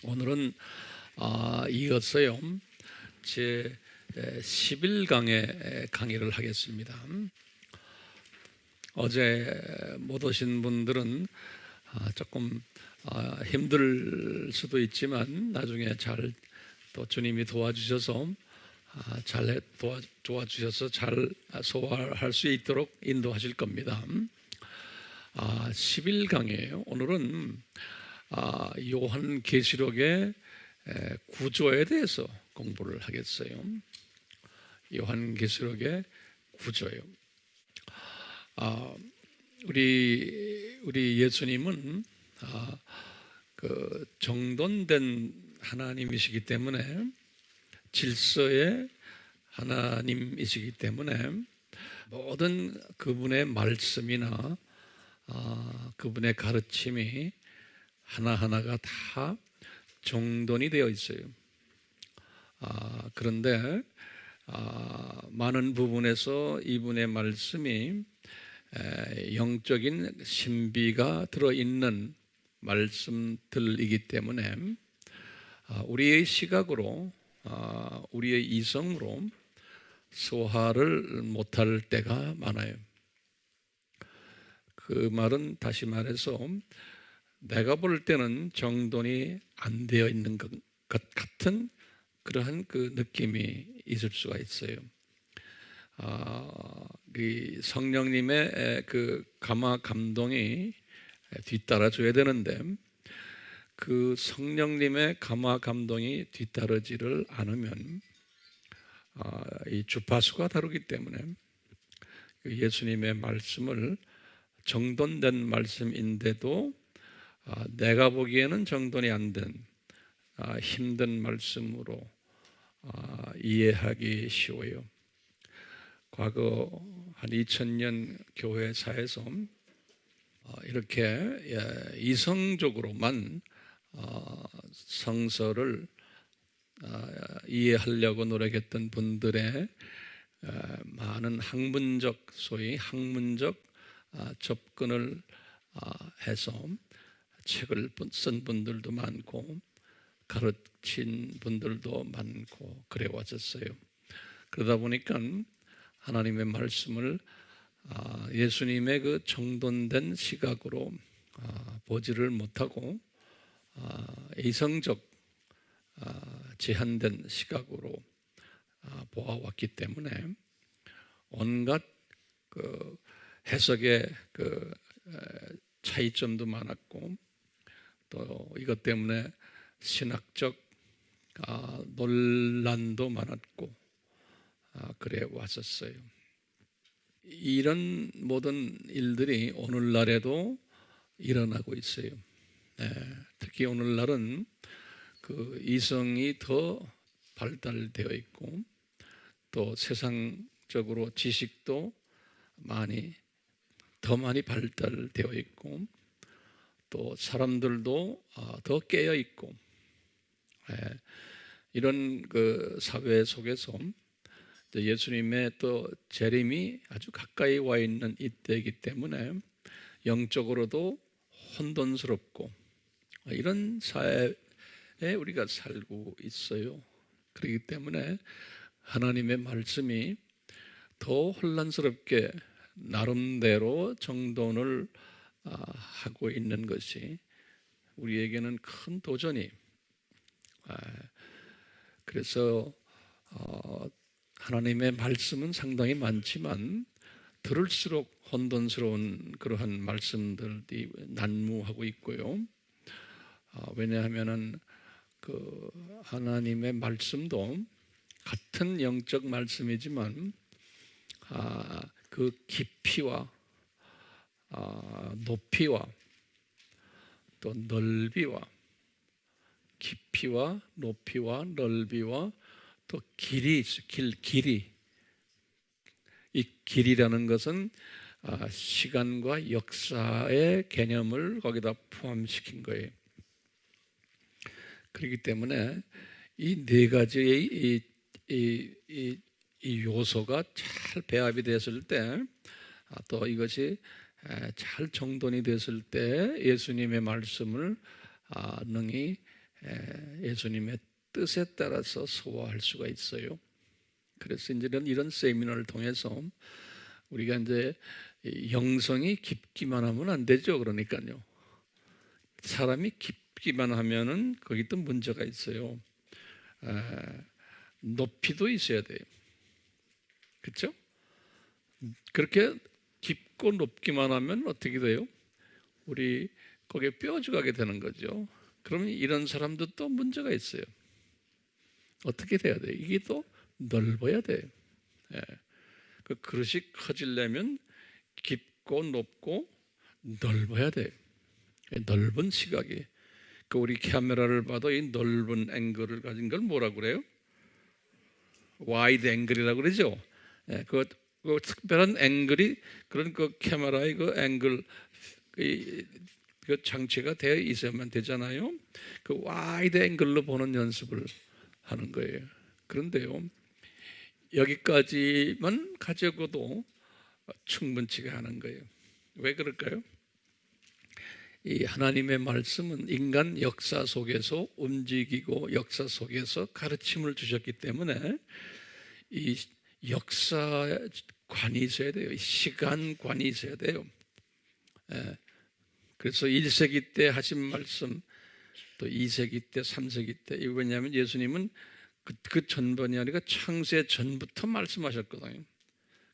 오늘은 이어서요 제 11강의 강의를 하겠습니다. 어제 못 오신 분들은 조금 힘들 수도 있지만 나중에 잘 또 주님이 도와주셔서 잘 도와주셔서 잘 소화할 수 있도록 인도하실 겁니다. 11강이에요. 오늘은 요한계시록의 구조에 대해서 공부를 하겠어요. 요한계시록의 구조요. 우리 예수님은 그 정돈된 하나님이시기 때문에, 질서의 하나님이시기 때문에 모든 그분의 말씀이나 그분의 가르침이 하나하나가 다 정돈이 되어 있어요. 그런데 많은 부분에서 이분의 말씀이 영적인 신비가 들어있는 말씀들이기 때문에 우리의 시각으로, 우리의 이성으로 소화를 못할 때가 많아요. 그 말은 다시 말해서 내가 볼 때는 정돈이 안 되어 있는 것 같은 그러한 그 느낌이 있을 수가 있어요. 그 성령님의 그 감화 감동이 뒤따라줘야 되는데, 그 성령님의 감화 감동이 뒤따르지를 않으면 이 주파수가 다르기 때문에 예수님의 말씀을 정돈된 말씀인데도 내가 보기에는 정돈이 안 된 힘든 말씀으로 이해하기 쉬워요. 과거 한 2000년 교회사에서 이렇게 이성적으로만 성서를 이해하려고 노력했던 분들의 많은 학문적, 소위 학문적 접근을 해서 책을 쓴 분들도 많고 가르친 분들도 많고 그래 왔었어요. 그러다 보니까 하나님의 말씀을 예수님의 그 정돈된 시각으로 보지를 못하고 이성적 제한된 시각으로 보아왔기 때문에 온갖 그 해석의 그 차이점도 많았고, 또 이것 때문에 신학적 논란도 많았고 그래 왔었어요. 이런 모든 일들이 오늘날에도 일어나고 있어요. 특히 오늘날은 그 이성이 더 발달되어 있고, 또 세상적으로 지식도 더 많이 발달되어 있고, 또 사람들도 더 깨어 있고, 이런 그 사회 속에서 예수님의 또 재림이 아주 가까이 와 있는 이때이기 때문에 영적으로도 혼돈스럽고 이런 사회에 우리가 살고 있어요. 그렇기 때문에 하나님의 말씀이 더 혼란스럽게 나름대로 정돈을 하고 있는 것이 우리에게는 큰 도전이. 그래서 하나님의 말씀은 상당히 많지만 들을수록 혼돈스러운 그러한 말씀들이 난무하고 있고요. 왜냐하면은 그 하나님의 말씀도 같은 영적 말씀이지만 그 깊이와 높이와 또 넓이와, 깊이와 높이와 넓이와 또 길이 있어요. 길이. 이 길이라는 것은 시간과 역사의 개념을 거기다 포함시킨 거예요. 그렇기 때문에 이 네 가지의 이 요소가 잘 배합이 됐을 때, 또 이것이 잘 정돈이 됐을 때 예수님의 말씀을 능히 예수님의 뜻에 따라서 소화할 수가 있어요. 그래서 이제 이런 세미나를 통해서 우리가 이제 영성이 깊기만 하면 안 되죠. 그러니까요. 사람이 깊기만 하면은 거기 또 문제가 있어요. 높이도 있어야 돼요. 그렇죠? 그렇게 깊고 높기만 하면 어떻게 돼요? 우리 거기에 뼈죽하게 되는 거죠. 그러면 이런 사람도 또 문제가 있어요. 어떻게 돼야 돼요? 이게 또 넓어야 돼요. 그 그릇이 커지려면 깊고 높고 넓어야 돼요. 넓은 시각이. 그 우리 카메라를 봐도 이 넓은 앵글을 가진 걸 뭐라고 그래요? 와이드 앵글이라고 그러죠. 그 특별한 앵글이 그런 그 카메라의 그 앵글 그 장치가 되어 있어야만 되잖아요. 그 와이드 앵글로 보는 연습을 하는 거예요. 그런데요, 여기까지만 가져고도 충분치가 않은 거예요. 왜 그럴까요? 이 하나님의 말씀은 인간 역사 속에서 움직이고 역사 속에서 가르침을 주셨기 때문에 이 역사관이 있어야 돼요. 시간관이 있어야 돼요. 그래서 1세기 때 하신 말씀, 또 2세기 때, 3세기 때, 이거 왜냐하면 예수님은 그 전번이 아니라 창세 전부터 말씀하셨거든요.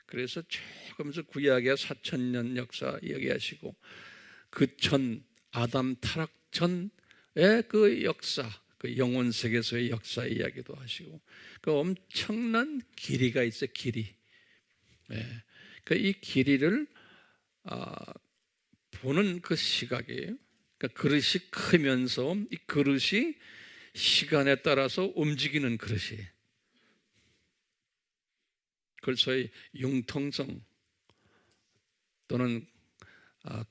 그래서 쭉 하면서 구약의 4,000년 역사 이야기하시고 그 전 아담 타락 전의 그 역사, 그 영혼 세계에서의 역사 이야기도 하시고 그 엄청난 길이가 있어요. 길이. 그 이 길이를 보는 그 시각이에요. 그러니까 그릇이 크면서 이 그릇이 시간에 따라서 움직이는 그릇이에요. 그걸 소위 융통성 또는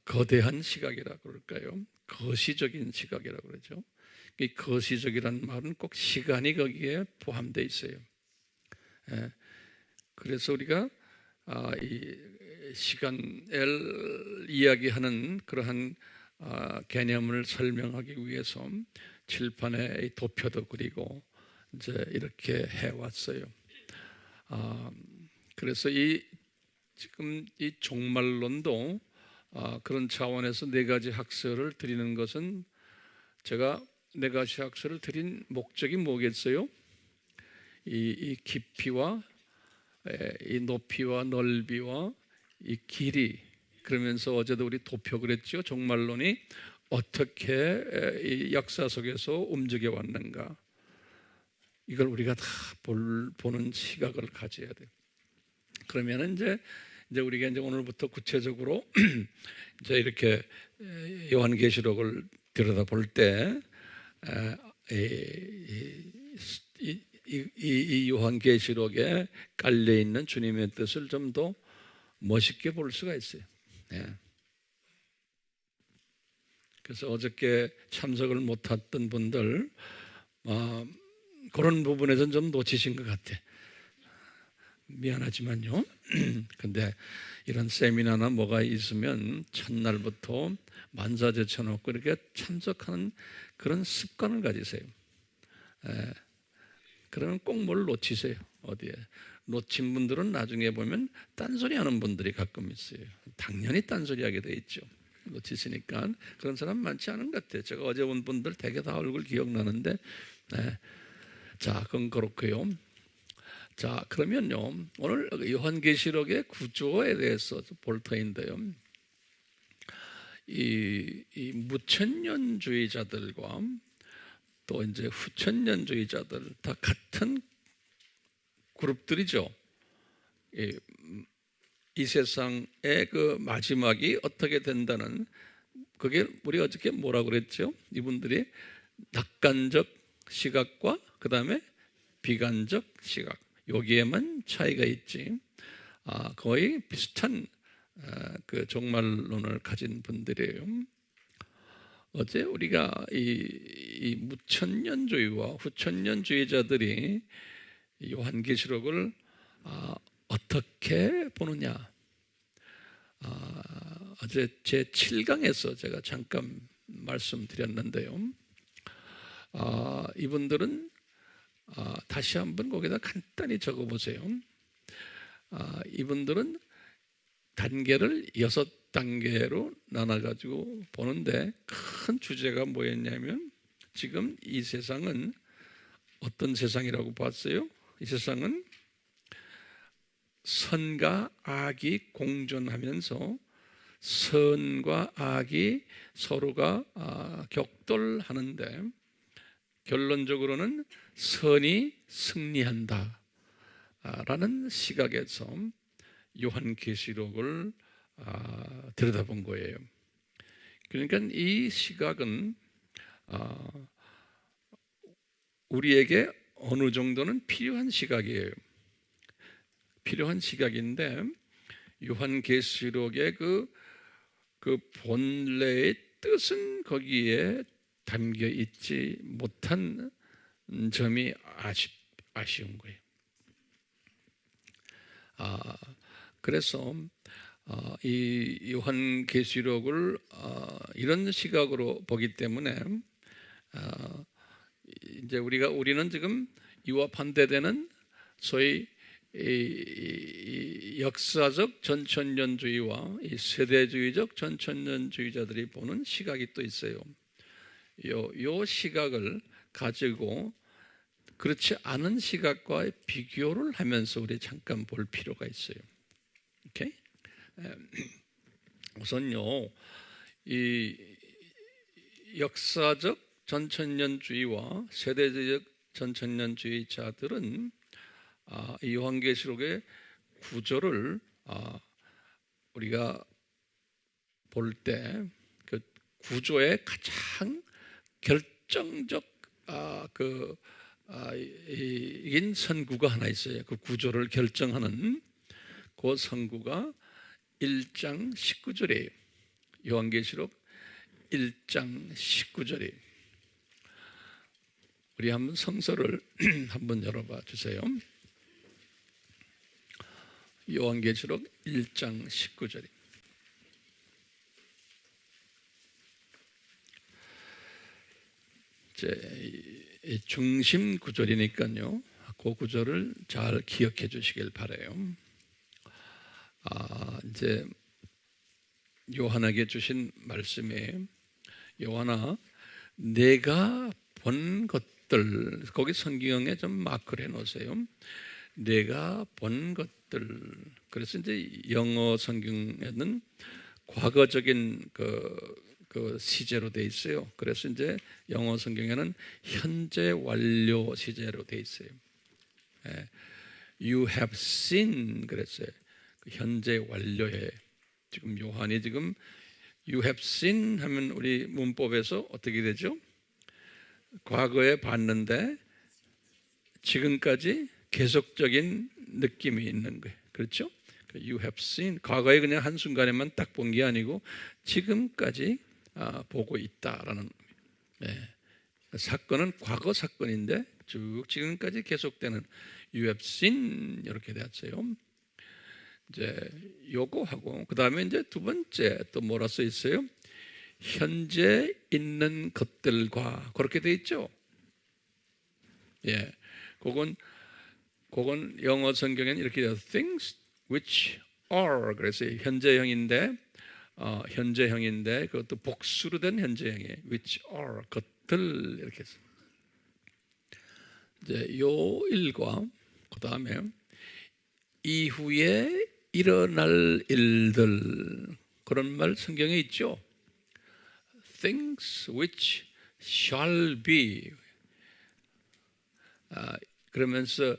거대한 시각이라고 그럴까요? 거시적인 시각이라고 그러죠. 이 거시적이라는 말은 꼭 시간이 거기에 포함되어 있어요. 그래서 우리가 이 시간을 이야기하는 그러한 개념을 설명하기 위해서 칠판에 도표도 그리고 이제 이렇게 해왔어요. 그래서 지금 이 종말론도 그런 차원에서 네 가지 학설을 드리는 것은 제가 네 가지 학설을 드린 목적이 뭐겠어요? 이 깊이와 이 높이와 넓이와 이 길이, 그러면서 어제도 우리 도표 그랬죠. 종말론이 어떻게 이 역사 속에서 움직여 왔는가, 이걸 우리가 다 보는 시각을 가져야 돼요. 그러면 이제 우리가 이제 오늘부터 구체적으로 이제 이렇게 요한계시록을 들여다볼 때 이 요한계시록에 깔려 있는 주님의 뜻을 좀 더 멋있게 볼 수가 있어요. 그래서 어저께 참석을 못했던 분들 그런 부분에서는 좀 놓치신 것 같아. 미안하지만요. 근데 이런 세미나나 뭐가 있으면 첫날부터 만사제쳐놓고 이렇게 참석하는 그런 습관을 가지세요. 그러면 꼭 뭘 놓치세요. 어디에 놓친 분들은 나중에 보면 딴소리 하는 분들이 가끔 있어요. 당연히 딴소리 하게 돼 있죠. 놓치시니까. 그런 사람 많지 않은 것 같아요. 제가 어제 온 분들 되게 다 얼굴 기억나는데. 자, 그건 그렇고요. 자, 그러면요, 오늘 요한계시록의 구조에 대해서 볼 터인데요, 이 무천년주의자들과 또 이제 후천년주의자들 다 같은 그룹들이죠. 이 세상의 그 마지막이 어떻게 된다는, 그게 우리 어저께 뭐라고 그랬죠? 이분들이 낙관적 시각과 그 다음에 비관적 시각, 여기에만 차이가 있지 거의 비슷한 그 종말론을 가진 분들이에요. 어제 우리가 이 무천년주의와 후천년주의자들이 요한계시록을 어떻게 보느냐, 어제 제 7강에서 제가 잠깐 말씀드렸는데요, 이분들은 다시 한번 거기다 간단히 적어보세요. 이분들은 단계를 6단계로 나눠가지고 보는데 큰 주제가 뭐였냐면 지금 이 세상은 어떤 세상이라고 봤어요? 이 세상은 선과 악이 공존하면서 선과 악이 서로가 격돌하는데 결론적으로는 선이 승리한다 라는 시각에서 요한계시록을 들여다본 거예요. 그러니까 이 시각은 우리에게 어느 정도는 필요한 시각이에요. 필요한 시각인데 요한계시록의 그 본래의 뜻은 거기에 담겨 있지 못한 점이 아쉬운 거예요. 그래서 이 요한계시록을 이런 시각으로 보기 때문에 이제 우리는 지금 이와 반대되는 소위 이 역사적 전천년주의와 이 세대주의적 전천년주의자들이 보는 시각이 또 있어요. 요 시각을 가지고 그렇지 않은 시각과 비교를 하면서 우리 잠깐 볼 필요가 있어요. 오케이? 우선요, 이 역사적 전천년주의와 세대적 전천년주의자들은 이 요한계시록의 구조를 우리가 볼 때 그 구조의 가장 결정적 인 선구가 하나 있어요. 그 구조를 결정하는 그 선구가 1장 19절이에요. 요한계시록 1장 19절이에요. 우리 한번 성서를 한번 열어봐 주세요. 요한계시록 1장 19절입니다. 중심 구절이니까요. 그 구절을 잘 기억해 주시길 바라요. 이제 요한에게 주신 말씀에 요한아, 내가 본 것들, 거기 성경에 좀 마크를 해놓으세요. 내가 본 것들. 그래서 이제 영어 성경에는 과거적인 그 시제로 돼 있어요. 그래서 이제 영어 성경에는 현재 완료 시제로 돼 있어요. You have seen 그랬어요. 현재 완료해. 지금 요한이 지금 You have seen 하면 우리 문법에서 어떻게 되죠? 과거에 봤는데 지금까지 계속적인 느낌이 있는 거예요. 그렇죠? You have seen. 과거에 그냥 한순간에만 딱 본 게 아니고 지금까지 보고 있다라는 사건은 과거 사건인데 쭉 지금까지 계속되는 You have seen 이렇게 되었어요. 이제 요거하고 그 다음에 이제 두 번째 또 뭐라 써 있어요? 현재 있는 것들과 그렇게 돼 있죠. 그건 영어 성경에는 이렇게 돼요. Things which are 그래서 현재형인데 그것도 복수로 된 현재형이에요. Which are 것들 이렇게 해서 이제 요 일과 그 다음에 이후에 일어날 일들 그런 말 성경에 있죠. Things which shall be 그러면서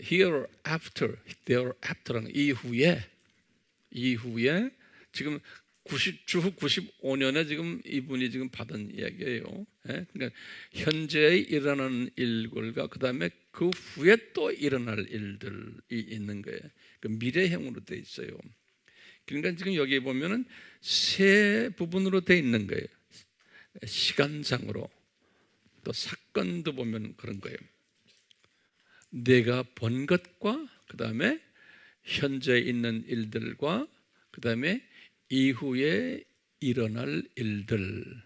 hereafter, thereafter는 이후에 지금 주후 95년에 지금 이분이 지금 받은 이야기예요. 그러니까 현재에 일어나는 일들과 그 다음에 그 후에 또 일어날 일들이 있는 거예요. 그 미래형으로 돼 있어요. 그러니까 지금 여기 보면은 세 부분으로 돼 있는 거예요. 시간상으로 또 사건도 보면 그런 거예요. 내가 본 것과 그 다음에 현재 있는 일들과 그 다음에 이후에 일어날 일들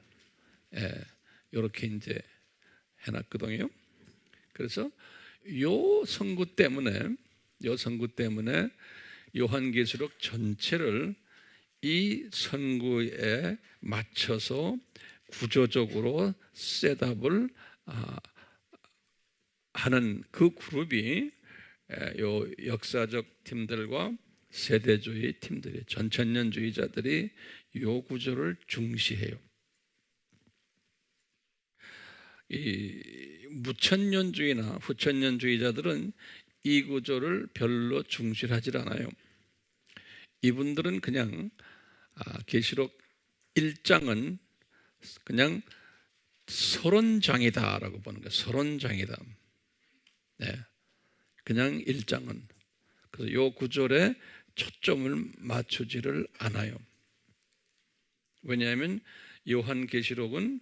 이렇게 이제 해놨거든요. 그래서 요 선구 때문에 요한계시록 전체를 이 선구에 맞춰서 구조적으로 셋업을 하는 그 그룹이 요 역사적 팀들과 세대주의 팀들이, 전천년주의자들이 요 구조를 중시해요. 이 무천년주의나 후천년주의자들은 이 구조를 별로 중시하지 않아요. 이분들은 그냥 계시록 1장은 그냥 서론장이다라고 보는 거예요. 서론장이다. 네, 그냥 1장은. 그래서 이 구절에 초점을 맞추지를 않아요. 왜냐하면 요한계시록은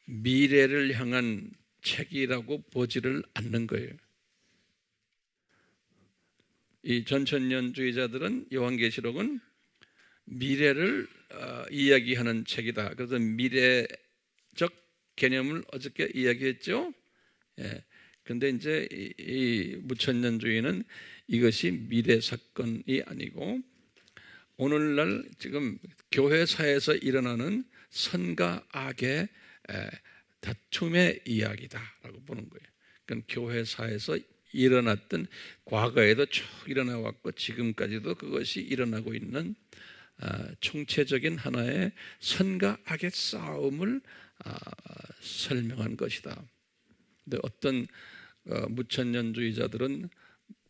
미래를 향한 책이라고 보지를 않는 거예요. 이 전천년주의자들은 요한계시록은 미래를 이야기하는 책이다. 그래서 미래적 개념을 어저께 이야기했죠. 예. 근데 이제 이 무천년주의는 이것이 미래 사건이 아니고 오늘날 지금 교회사에서 일어나는 선과 악의 다툼의 이야기다라고 보는 거예요. 그러니까 교회사에서 일어났던, 과거에도 쭉 일어나 왔고 지금까지도 그것이 일어나고 있는 총체적인 하나의 선과 악의 싸움을 설명한 것이다. 근데 어떤 무천년주의자들은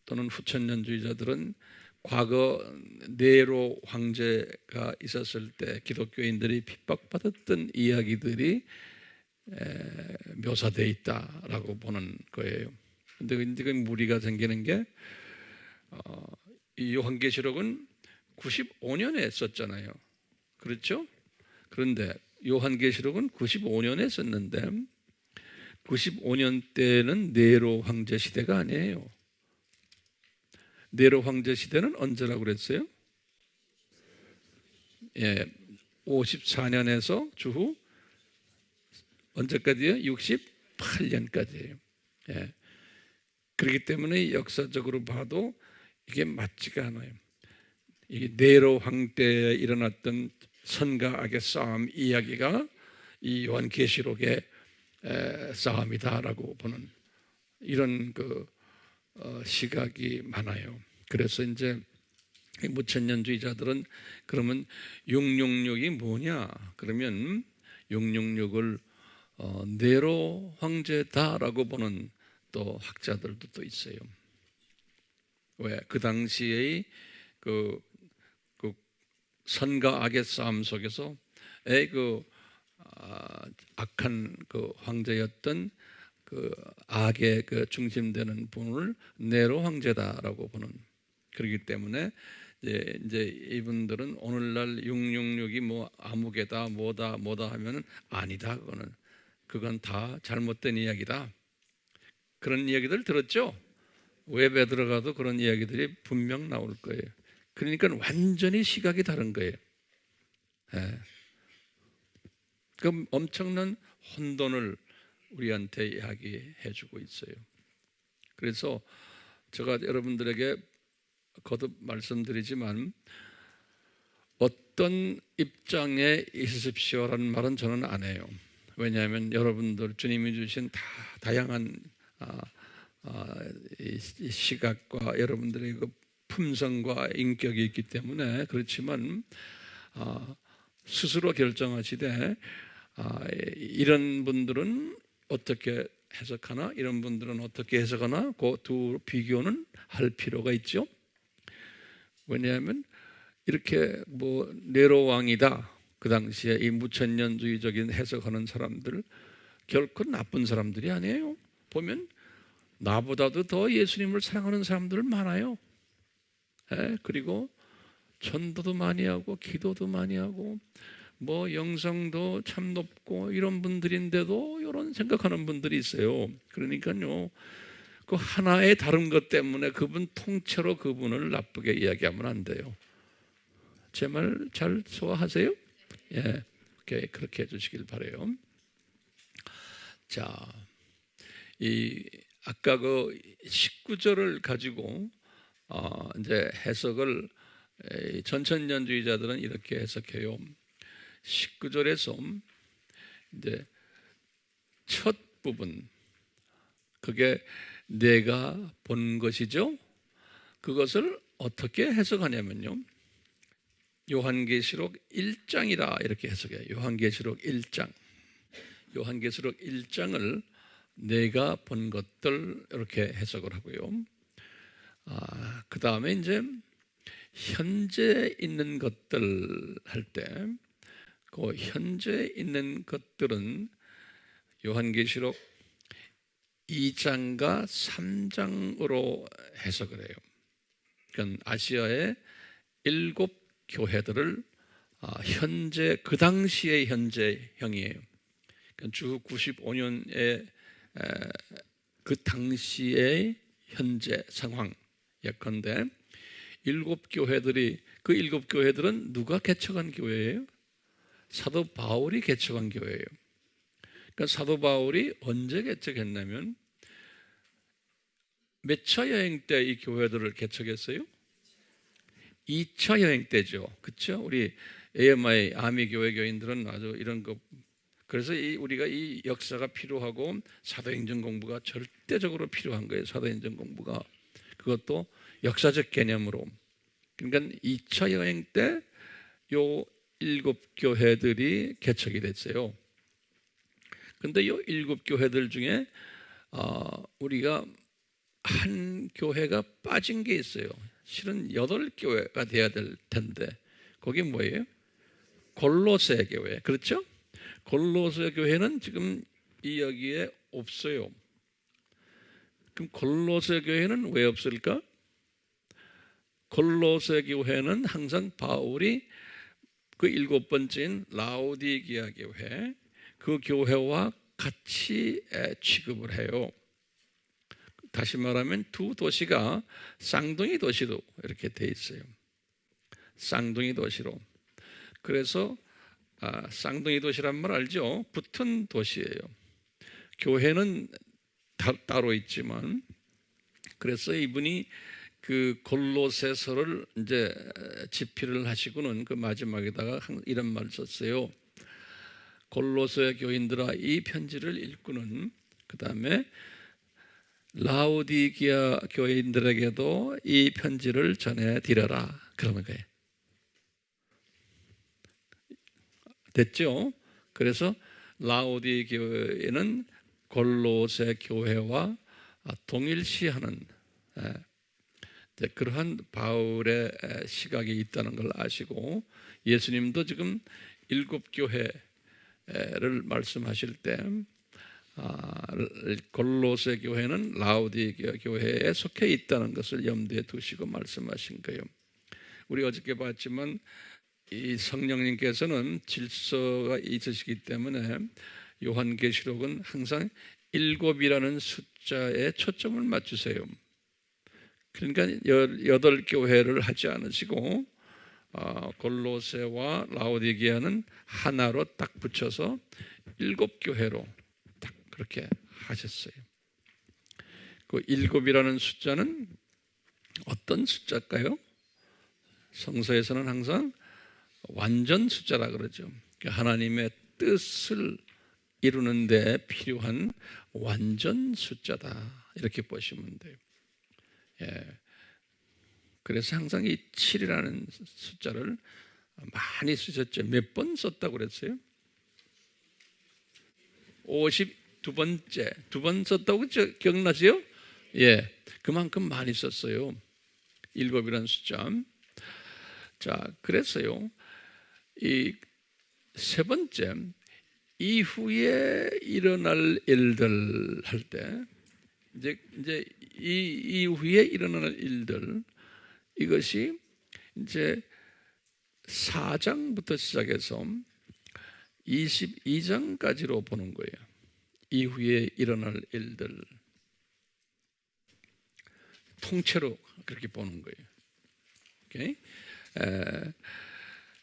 또는 후천년주의자들은 과거 네로 황제가 있었을 때 기독교인들이 핍박받았던 이야기들이 묘사되어 있다라고 보는 거예요. 근데 그 무리가 생기는 게 이 요한계시록은 95년에 썼잖아요. 그렇죠? 그런데 요한계시록은 95년에 썼는데 95년 때는 네로 황제 시대가 아니에요. 네로 황제 시대는 언제라고 그랬어요? 예, 54년에서 주후 언제까지요? 68년까지예요. 예. 그렇기 때문에 역사적으로 봐도 이게 맞지가 않아요. 이 네로 황때에 일어났던 선과 악의 싸움 이야기가 이 요한계시록의 싸움이다라고 보는 이런 시각이 많아요. 그래서 이제 무천년주의자들은 그러면 666이 뭐냐? 그러면 666을 네로 황제다라고 보는 또 학자들도 또 있어요. 왜? 그 당시의 그 선과 악의 싸움 속에서 악한 그 황제였던 그 악의 그 중심되는 분을 네로 황제다라고 보는, 그렇기 때문에 이제 이분들은 오늘날 666이 뭐 암흑이다 뭐다 하면은 아니다, 그건 다 잘못된 이야기다. 그런 이야기들 들었죠? 웹에 들어가도 그런 이야기들이 분명 나올 거예요. 그러니까 완전히 시각이 다른 거예요. 예. 그 엄청난 혼돈을 우리한테 이야기해 주고 있어요. 그래서 제가 여러분들에게 거듭 말씀드리지만 어떤 입장에 있으십시오라는 말은 저는 안 해요. 왜냐하면 여러분들 주님이 주신 다양한 이 시각과 여러분들의 그 품성과 인격이 있기 때문에 그렇지만 스스로 결정하시되 이런 분들은 어떻게 해석하나 이런 분들은 어떻게 해석하나 그 두 비교는 할 필요가 있죠. 왜냐하면 이렇게 뭐 네로 왕이다 그 당시에 이 무천년주의적인 해석하는 사람들 결코 나쁜 사람들이 아니에요. 보면 나보다도 더 예수님을 사랑하는 사람들 많아요. 그리고 전도도 많이 하고 기도도 많이 하고 뭐 영성도 참 높고 이런 분들인데도 이런 생각하는 분들이 있어요. 그러니까요, 그 하나의 다른 것 때문에 그분 통째로 그분을 나쁘게 이야기하면 안 돼요. 제 말 잘 소화하세요? 예, 그렇게 해주시길 바래요. 자, 이 아까 그 19절을 가지고 이제 해석을 전천년주의자들은 이렇게 해석해요. 19절에서 이제 첫 부분, 그게 내가 본 것이죠. 그것을 어떻게 해석하냐면요, 요한계시록 1장이라 이렇게 해석해요. 요한계시록 1장. 요한계시록 1장을 내가 본 것들 이렇게 해석을 하고요. 그 다음에 이제 현재 있는 것들 할 때, 그 현재 있는 것들은 요한계시록 2장과 3장으로 해석을 해요. 그러니까 아시아의 7 교회들을 현재, 그 당시의 현재형이에요. 그러니까 주 95년에 그 당시의 현재 상황 예컨대 7 교회들이, 그 7 교회들은 누가 개척한 교회예요? 사도 바울이 개척한 교회예요. 그러니까 사도 바울이 언제 개척했냐면 몇 차 여행 때 이 교회들을 개척했어요? 2차 여행 때죠. 그렇죠? 우리 AMI 아미 교회 교인들은 아주 이런 거, 그래서 우리가 이 역사가 필요하고 사도행전 공부가 절대적으로 필요한 거예요. 사도행전 공부가, 그것도 역사적 개념으로. 그러니까 2차 여행 때 요 7 교회들이 개척이 됐어요. 근데 요 7 교회들 중에 우리가 한 교회가 빠진 게 있어요. 실은 8 교회가 돼야 될 텐데, 거기 뭐예요? 골로새 교회. 그렇죠? 골로새 교회는 지금 이 여기에 없어요. 그럼 골로새 교회는 왜 없을까? 골로새 교회는 항상 바울이 그 7번째인 라오디게아 교회, 그 교회와 같이 취급을 해요. 다시 말하면 두 도시가 쌍둥이 도시로 이렇게 돼 있어요. 쌍둥이 도시로. 그래서 쌍둥이 도시란 말 알죠? 붙은 도시예요. 교회는 따로 있지만, 그래서 이분이 그 골로새서를 이제 집필을 하시고는 그 마지막에다가 이런 말을 썼어요. 골로새 교인들아, 이 편지를 읽고는 그 다음에 라오디게아 교인들에게도 이 편지를 전해드려라, 그러는 거예요. 됐죠? 그래서 라오디게아는 골로새 교회와 동일시하는 그러한 바울의 시각이 있다는 걸 아시고, 예수님도 지금 7 교회를 말씀하실 때 골로새 교회는 라오디게아 교회에 속해 있다는 것을 염두에 두시고 말씀하신 거예요. 우리 어저께 봤지만 이 성령님께서는 질서가 있으시기 때문에 요한계시록은 항상 7이라는 숫자에 초점을 맞추세요. 그러니까 8 교회를 하지 않으시고 골로새와 라오디게아는 하나로 딱 붙여서 7 교회로 딱 그렇게 하셨어요. 그 7이라는 숫자는 어떤 숫자일까요? 성서에서는 항상 완전 숫자라 그러죠. 하나님의 뜻을 이루는 데 필요한 완전 숫자다, 이렇게 보시면 돼요. 그래서 항상 이 7이라는 숫자를 많이 쓰셨죠. 몇 번 썼다고 그랬어요? 52번째, 2번 썼다고 기억나세요? 예, 그만큼 많이 썼어요. 7이라는 숫자. 자, 그래서요, 이 세 번째, 이후에 일어날 일들 할 때, 이제 이 이후에 일어날 일들, 이것이 이제 4장부터 시작해서 22장까지로 보는 거예요. 이후에 일어날 일들 통째로 그렇게 보는 거예요. 오케이?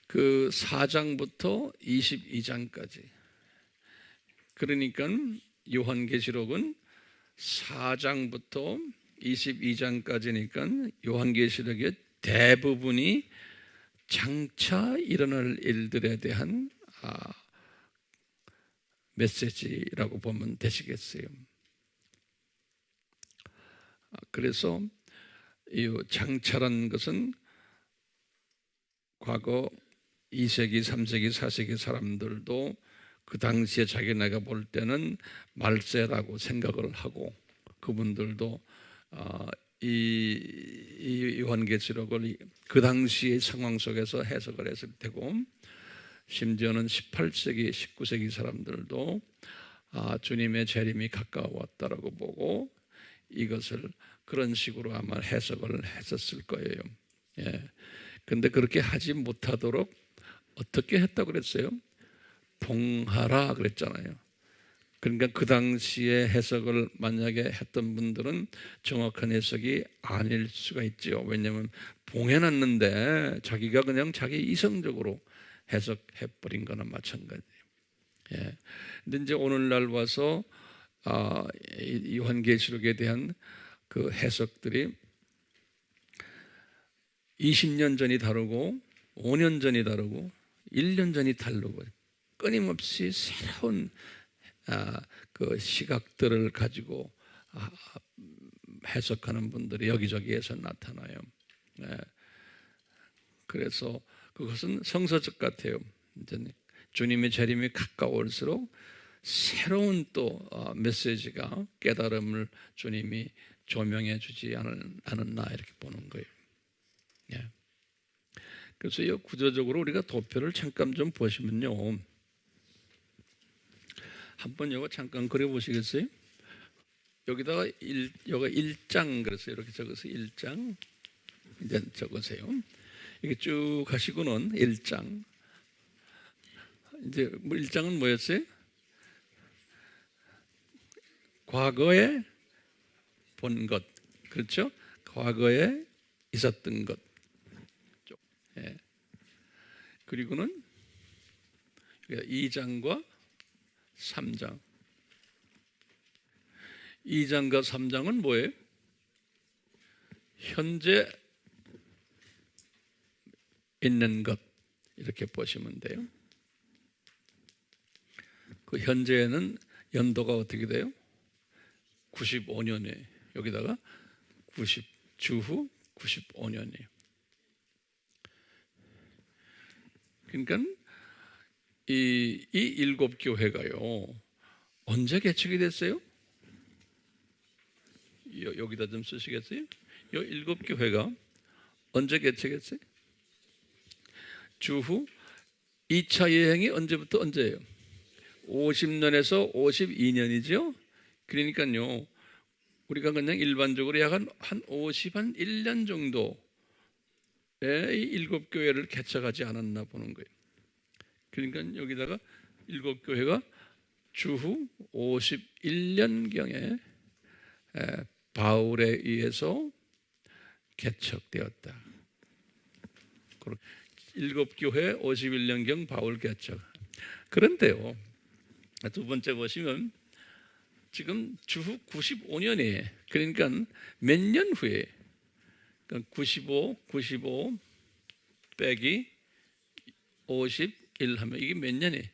그 4장부터 22장까지. 그러니까 요한계시록은 4장부터 22장까지니까 요한계시록의 대부분이 장차 일어날 일들에 대한 메시지라고 보면 되시겠어요. 그래서 이 장차라는 것은 과거 2세기, 3세기, 4세기 사람들도 그 당시에 자기네가 볼 때는 말세라고 생각을 하고, 그분들도 이 요한계시록을 그 당시의 상황 속에서 해석을 했을 테고, 심지어는 18세기, 19세기 사람들도 주님의 재림이 가까웠다라고 보고 이것을 그런 식으로 아마 해석을 했었을 거예요. 근데 그렇게 하지 못하도록 어떻게 했다고 그랬어요? 봉하라 그랬잖아요. 그러니까 그 당시에 해석을 만약에 했던 분들은 정확한 해석이 아닐 수가 있죠. 왜냐하면 봉해놨는데 자기가 그냥 자기 이성적으로 해석해버린 거나 마찬가지예요. 근데 이제 오늘날 와서 요한계시록에 대한 그 해석들이 20년 전이 다르고 5년 전이 다르고 1년 전이 다르고 끊임없이 새로운 그 시각들을 가지고 해석하는 분들이 여기저기에서 나타나요. 그래서 그것은 성서적 같아요. 주님의 재림이 가까울수록 새로운 또 메시지가, 깨달음을 주님이 조명해 주지 않았나 이렇게 보는 거예요. 그래서 이 구조적으로 우리가 도표를 잠깐 좀 보시면요, 한번 이거 잠깐 그려보시겠어요? 여기다가 여기가 1장 그랬어요. 이렇게 적어서 1장 이제 적으세요. 이게 쭉 가시고는 1장, 이제 1장은 뭐였어요? 과거에 본 것, 그렇죠? 과거에 있었던 것. 그리고는 2장과 3장. 2장과 3장은 뭐예요? 현재 있는 것, 이렇게 보시면 돼요. 그 현재에는 연도가 어떻게 돼요? 95년에 여기다가 주후 95년이에요. 그러니까 이 일곱 교회가요, 언제 개척이 됐어요? 여기다 좀 쓰시겠어요? 이 일곱 교회가 언제 개척했어요? 주후 2차 여행이 언제부터 언제예요? 50년에서 52년이죠. 그러니까요, 우리가 그냥 일반적으로 약 한 51년 정도에 이 일곱 교회를 개척하지 않았나 보는 거예요. 그러니까 여기다가 일곱 교회가 주후 51년경에 바울에 의해서 개척되었다. 일곱 교회 51년경 바울 개척. 그런데요, 두 번째 보시면 지금 주후 95년이에요. 그러니까 몇 년 후에, 95 빼기 51 하면 이게 몇 년이에요?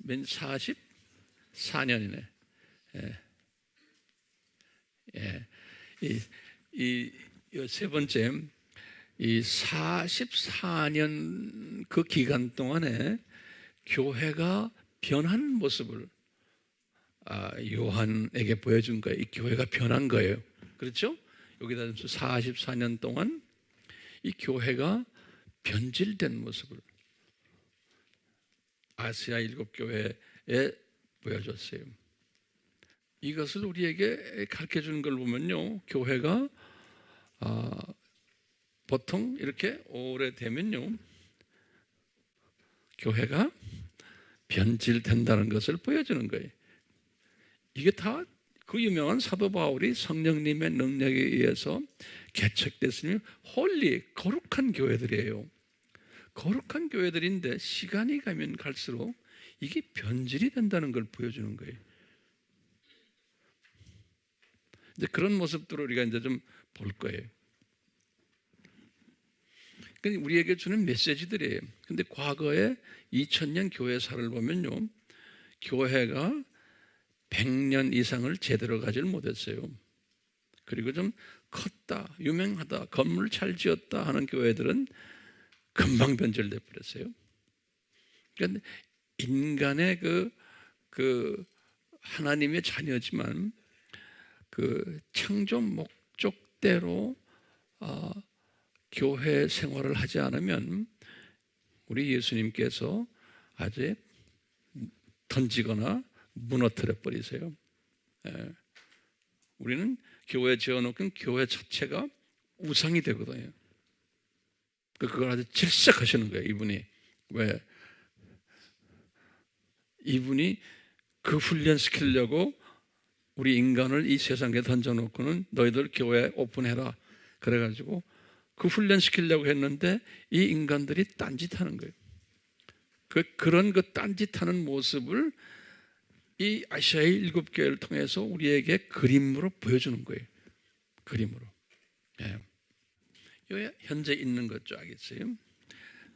44년이네. 이 세 번째, 이 44년 그 기간 동안에 교회가 변한 모습을 요한에게 보여준 거예요. 이 교회가 변한 거예요. 그렇죠? 여기다 44년 동안 이 교회가 변질된 모습을 아시아 일곱 교회에 보여줬어요. 이것을 우리에게 가르쳐 주는 걸 보면요, 교회가 보통 이렇게 오래되면요, 교회가 변질된다는 것을 보여주는 거예요. 이게 다 그 유명한 사도 바울이 성령님의 능력에 의해서 개척됐으니 홀리, 거룩한 교회들이에요. 거룩한 교회들인데 시간이 가면 갈수록 이게 변질이 된다는 걸 보여주는 거예요. 이제 그런 모습들을 우리가 이제 좀 볼 거예요. 그러니까 우리에게 주는 메시지들이에요. 근데 과거에 2000년 교회사를 보면요, 교회가 100년 이상을 제대로 가지를 못했어요. 그리고 좀 컸다, 유명하다, 건물 잘 지었다 하는 교회들은 금방 변절돼 버렸어요. 그러니까 인간의 그 하나님의 자녀지만 그 창조 목적대로 교회 생활을 하지 않으면 우리 예수님께서 아주 던지거나 무너뜨려 버리세요. 우리는 교회 지어놓은 교회 자체가 우상이 되거든요. 그걸 아주 질색하시는 거예요, 이분이. 왜? 이분이 그 훈련시키려고 우리 인간을 이 세상에 던져놓고는 너희들 교회 오픈해라 그래가지고 그 훈련시키려고 했는데 이 인간들이 딴짓하는 거예요. 그런 딴짓하는 모습을 이 아시아의 7교회를 통해서 우리에게 그림으로 보여주는 거예요. 그림으로. 예. 현재 있는 것 줄 알겠어요?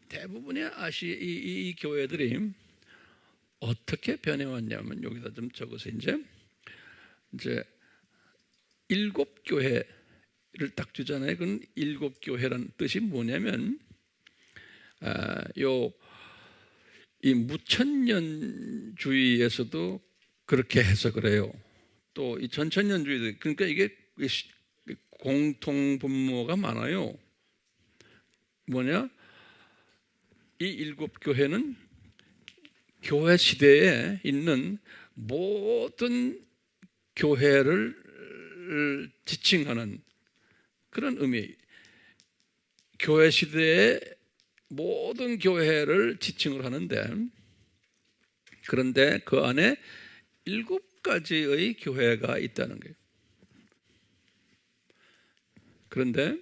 대부분의 이 교회들이 어떻게 변해왔냐면 여기다 좀 적어서 이제 7교회를 딱 주잖아요. 그건 7교회라는 뜻이 뭐냐면 이 무천년주의에서도 그렇게 해석을 해요. 또 이 전천년주의도, 그러니까 이게 공통분모가 많아요. 뭐냐? 이 7교회는 교회 시대에 있는 모든 교회를 지칭하는 그런 의미. 교회 시대의 모든 교회를 지칭을 하는데, 그런데 그 안에 7가지의 교회가 있다는 거예요. 그런데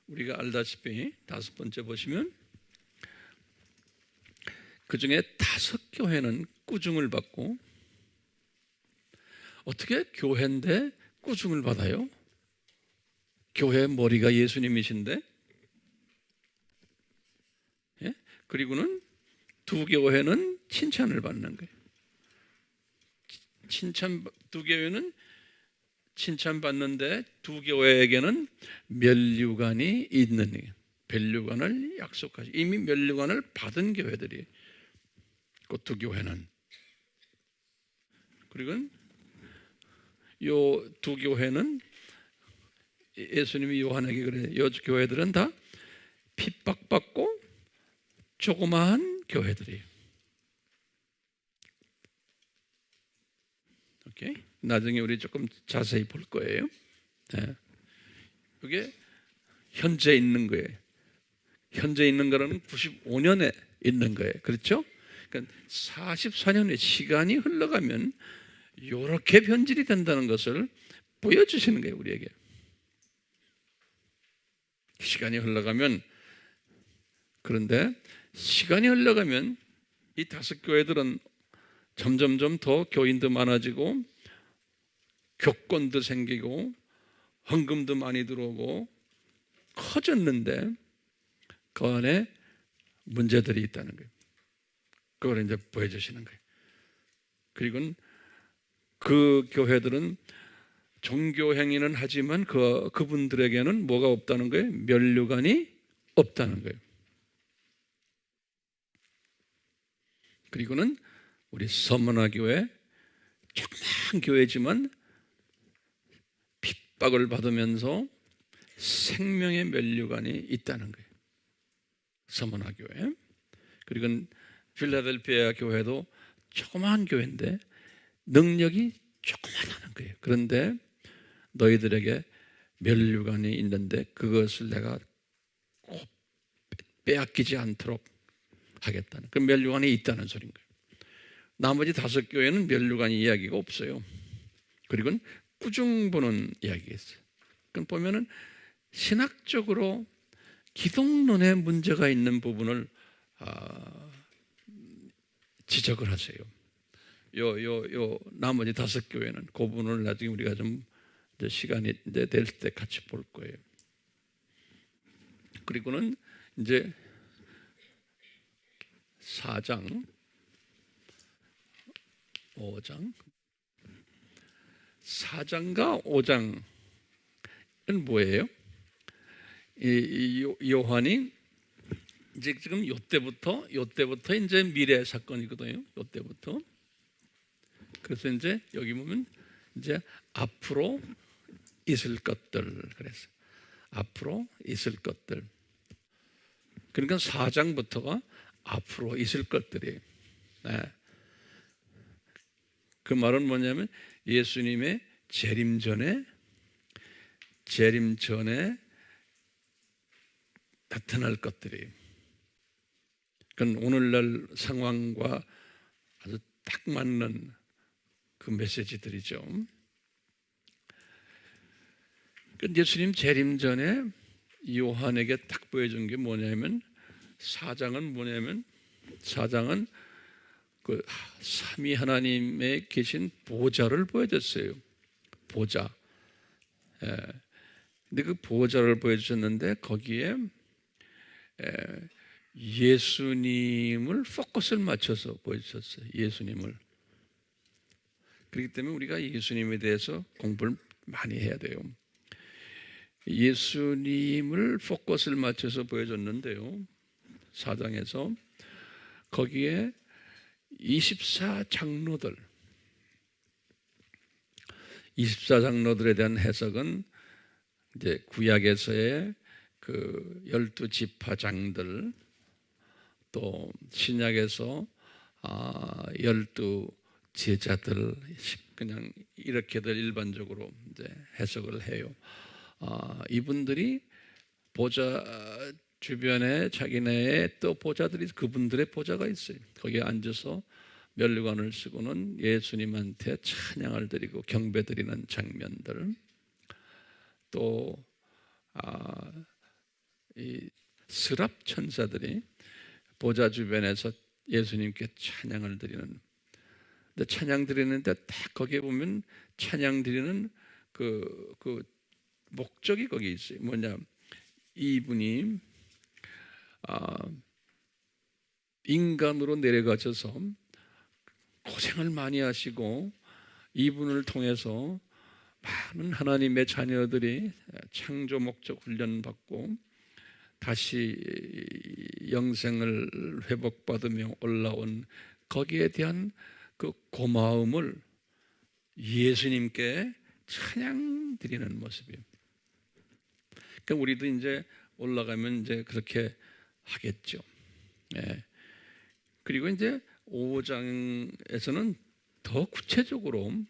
우리가 알다시피 5번째 보시면 그 중에 5교회는 꾸중을 받고, 어떻게 교회인데 꾸중을 받아요? 교회의 머리가 예수님이신데? 예? 그리고는 2교회는 칭찬을 받는 거예요. 2교회는 칭찬받는데 2교회에게는 면류관이 있는 거예요. 면류관을 약속하시. 이미 면류관을 받은 교회들이 그 2교회는. 그리고 요 2교회는 예수님이 요한에게 그래. 요 교회들은 다 핍박받고 조그마한 교회들이에요. 오케이? 나중에 우리 조금 자세히 볼 거예요. 네. 이게 현재 있는 거예요. 현재 있는 거는 95년에 있는 거예요. 그렇죠? 그러니까 44년의 시간이 흘러가면 이렇게 변질이 된다는 것을 보여주시는 거예요, 우리에게. 시간이 흘러가면, 그런데 시간이 흘러가면 이 5교회들은 점점점 더 교인도 많아지고 교권도 생기고 헌금도 많이 들어오고 커졌는데 그 안에 문제들이 있다는 거예요. 그걸 이제 보여주시는 거예요. 그리고 그 교회들은 종교 행위는 하지만 그분들에게는 뭐가 없다는 거예요? 면류관이 없다는 거예요. 그리고는 우리 서문화교회, 조그만 교회지만 핍박을 받으면서 생명의 면류관이 있다는 거예요. 서문화교회. 그리고 필라델피아 교회도 조그만 교회인데 능력이 조그마하는 거예요. 그런데 너희들에게 면류관이 있는데 그것을 내가 꼭 빼앗기지 않도록 하겠다는, 그 면류관이 있다는 소린 거예요. 나머지 5교회는 면류관 이야기가 없어요. 그리고 꾸중 보는 이야기가 있어요. 그럼 보면은 신학적으로 기독론에 문제가 있는 부분을 지적을 하세요. 요 나머지 5교회는 그 부분을 나중에 우리가 좀 이제 시간이 이제 될 때 같이 볼 거예요. 그리고는 이제 4장, 5장, 4장과 5장은 뭐예요? 이 요한이 이제 지금 요때부터 이제 미래 사건이거든요. 요때부터. 그래서 이제 여기 보면 이제 앞으로 있을 것들 그래서 앞으로 있을 것들. 그러니까 4장부터가 앞으로 있을 것들이에요. 네. 그 말은 뭐냐면 예수님의 재림 전에 나타날 것들이에요. 그건 오늘날 상황과 아주 딱 맞는 그 메시지들이죠. 예수님 재림 전에 요한에게 딱 보여준 게 뭐냐면 4장은 뭐냐면 4장은 그 삼위 하나님에 계신 보좌를 보여줬어요. 보좌. 예. 근데 그 보좌를 보여주셨는데 거기에 예수님을 포커스를 맞춰서 보여주셨어요. 예수님을. 그렇기 때문에 우리가 예수님에 대해서 공부를 많이 해야 돼요. 예수님을 포커스를 맞춰서 보여줬는데요. 4장에서 거기에 24장로들에 대한 해석은 이제 구약에서의 그 12지파장들 또 신약에서 12제자들 그냥 이렇게들 일반적으로 이제 해석을 해요. 이분들이 보좌 주변에 자기네의 또 보좌들이 그분들의 보좌가 있어요. 거기에 앉아서 면류관을 쓰고는 예수님한테 찬양을 드리고 경배드리는 장면들 또 이 스랍 천사들이 보좌 주변에서 예수님께 찬양을 드리는 근데 찬양 드리는데 딱 거기에 보면 찬양 드리는 그 목적이 거기 있어요. 뭐냐 이분이 인간으로 내려가셔서 고생을 많이 하시고 이분을 통해서 많은 하나님의 자녀들이 창조 목적 훈련 받고 다시 영생을 회복받으며 올라온 거기에 대한 그 고마움을 예수님께 찬양 드리는 모습이에요. 그러니까 우리도 이제 올라가면 이제 그렇게 하겠죠. 네. 그리고 이제 5장에서는 더 구체적으로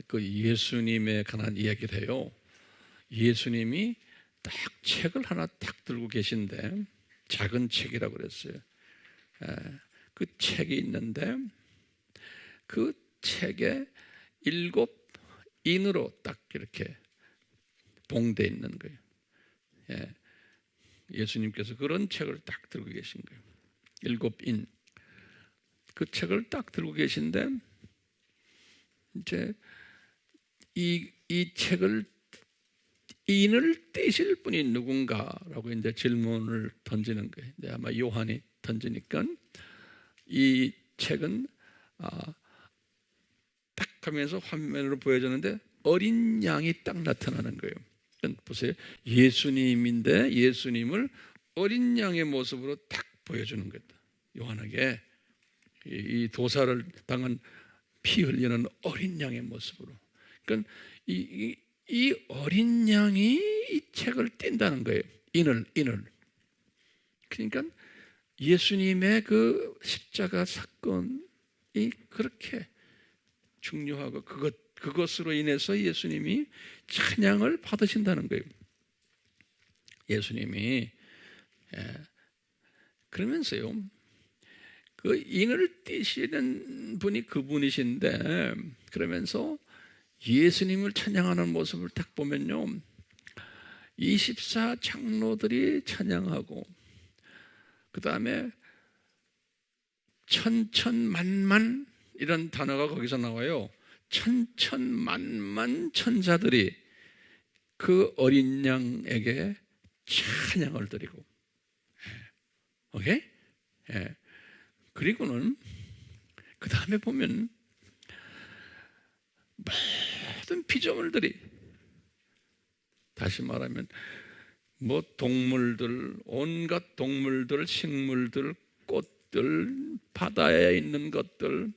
그 예수님에 관한 이야기를 해요. 예수님이 딱 책을 하나 딱 들고 계신데 작은 책이라고 그랬어요. 그 책이 있는데 그 책에 7 인으로 딱 이렇게 봉돼 있는 거예요. 예수님께서 그런 책을 딱 들고 계신 거예요. 7 인. 그 책을 딱 들고 계신데 이제 이 책을 인을 떼실 분이 누군가라고 이제 질문을 던지는 거예요. 이제 아마 요한이 던지니까 이 책은 딱 하면서 화면으로 보여줬는데 어린 양이 딱 나타나는 거예요. 보세요. 예수님인데 예수님을 어린 양의 모습으로 딱 보여주는 거다. 요한에게 이 도사를 당한 피 흘리는 어린 양의 모습으로. 그러니까 이 어린 양이 이 책을 띈다는 거예요. 인을. 그러니까 예수님의 그 십자가 사건이 그렇게 중요하고 그것으로 인해서 예수님이 찬양을 받으신다는 거예요. 예수님이 그러면서요. 그 인을 띄시는 분이 그분이신데 그러면서 예수님을 찬양하는 모습을 딱 보면요. 24장로들이 찬양하고 그 다음에 천천만만 이런 단어가 거기서 나와요. 천천만만 천사들이 그 어린 양에게 찬양을 드리고, 오케이? 예. 그리고는 그 다음에 보면 모든 피조물들이, 다시 말하면 뭐 동물들, 온갖 동물들, 식물들, 꽃들, 바다에 있는 것들,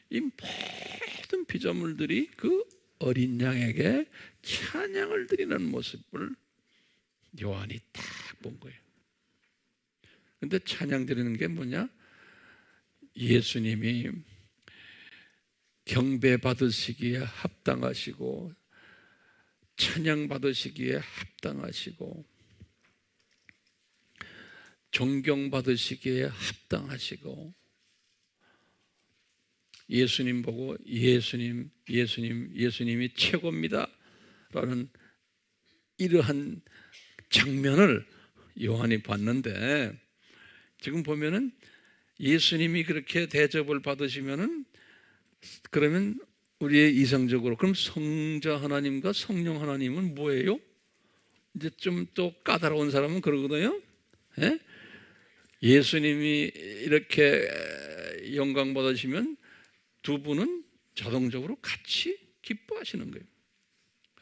이 모든 피조물들이 그 어린 양에게 찬양을 드리는 모습을 요한이 딱 본 거예요. 근데 찬양 드리는 게 뭐냐? 예수님이 경배 받으시기에 합당하시고, 찬양 받으시기에 합당하시고, 존경 받으시기에 합당하시고, 예수님 보고 예수님, 예수님, 예수님이 최고입니다 라는 이러한 장면을 요한이 봤는데, 지금 보면은 예수님이 그렇게 대접을 받으시면은, 그러면 우리의 이성적으로 그럼 성자 하나님과 성령 하나님은 뭐예요? 이제 좀 또 까다로운 사람은 그러거든요. 예? 예수님이 이렇게 영광 받으시면 두 분은 자동적으로 같이 기뻐하시는 거예요.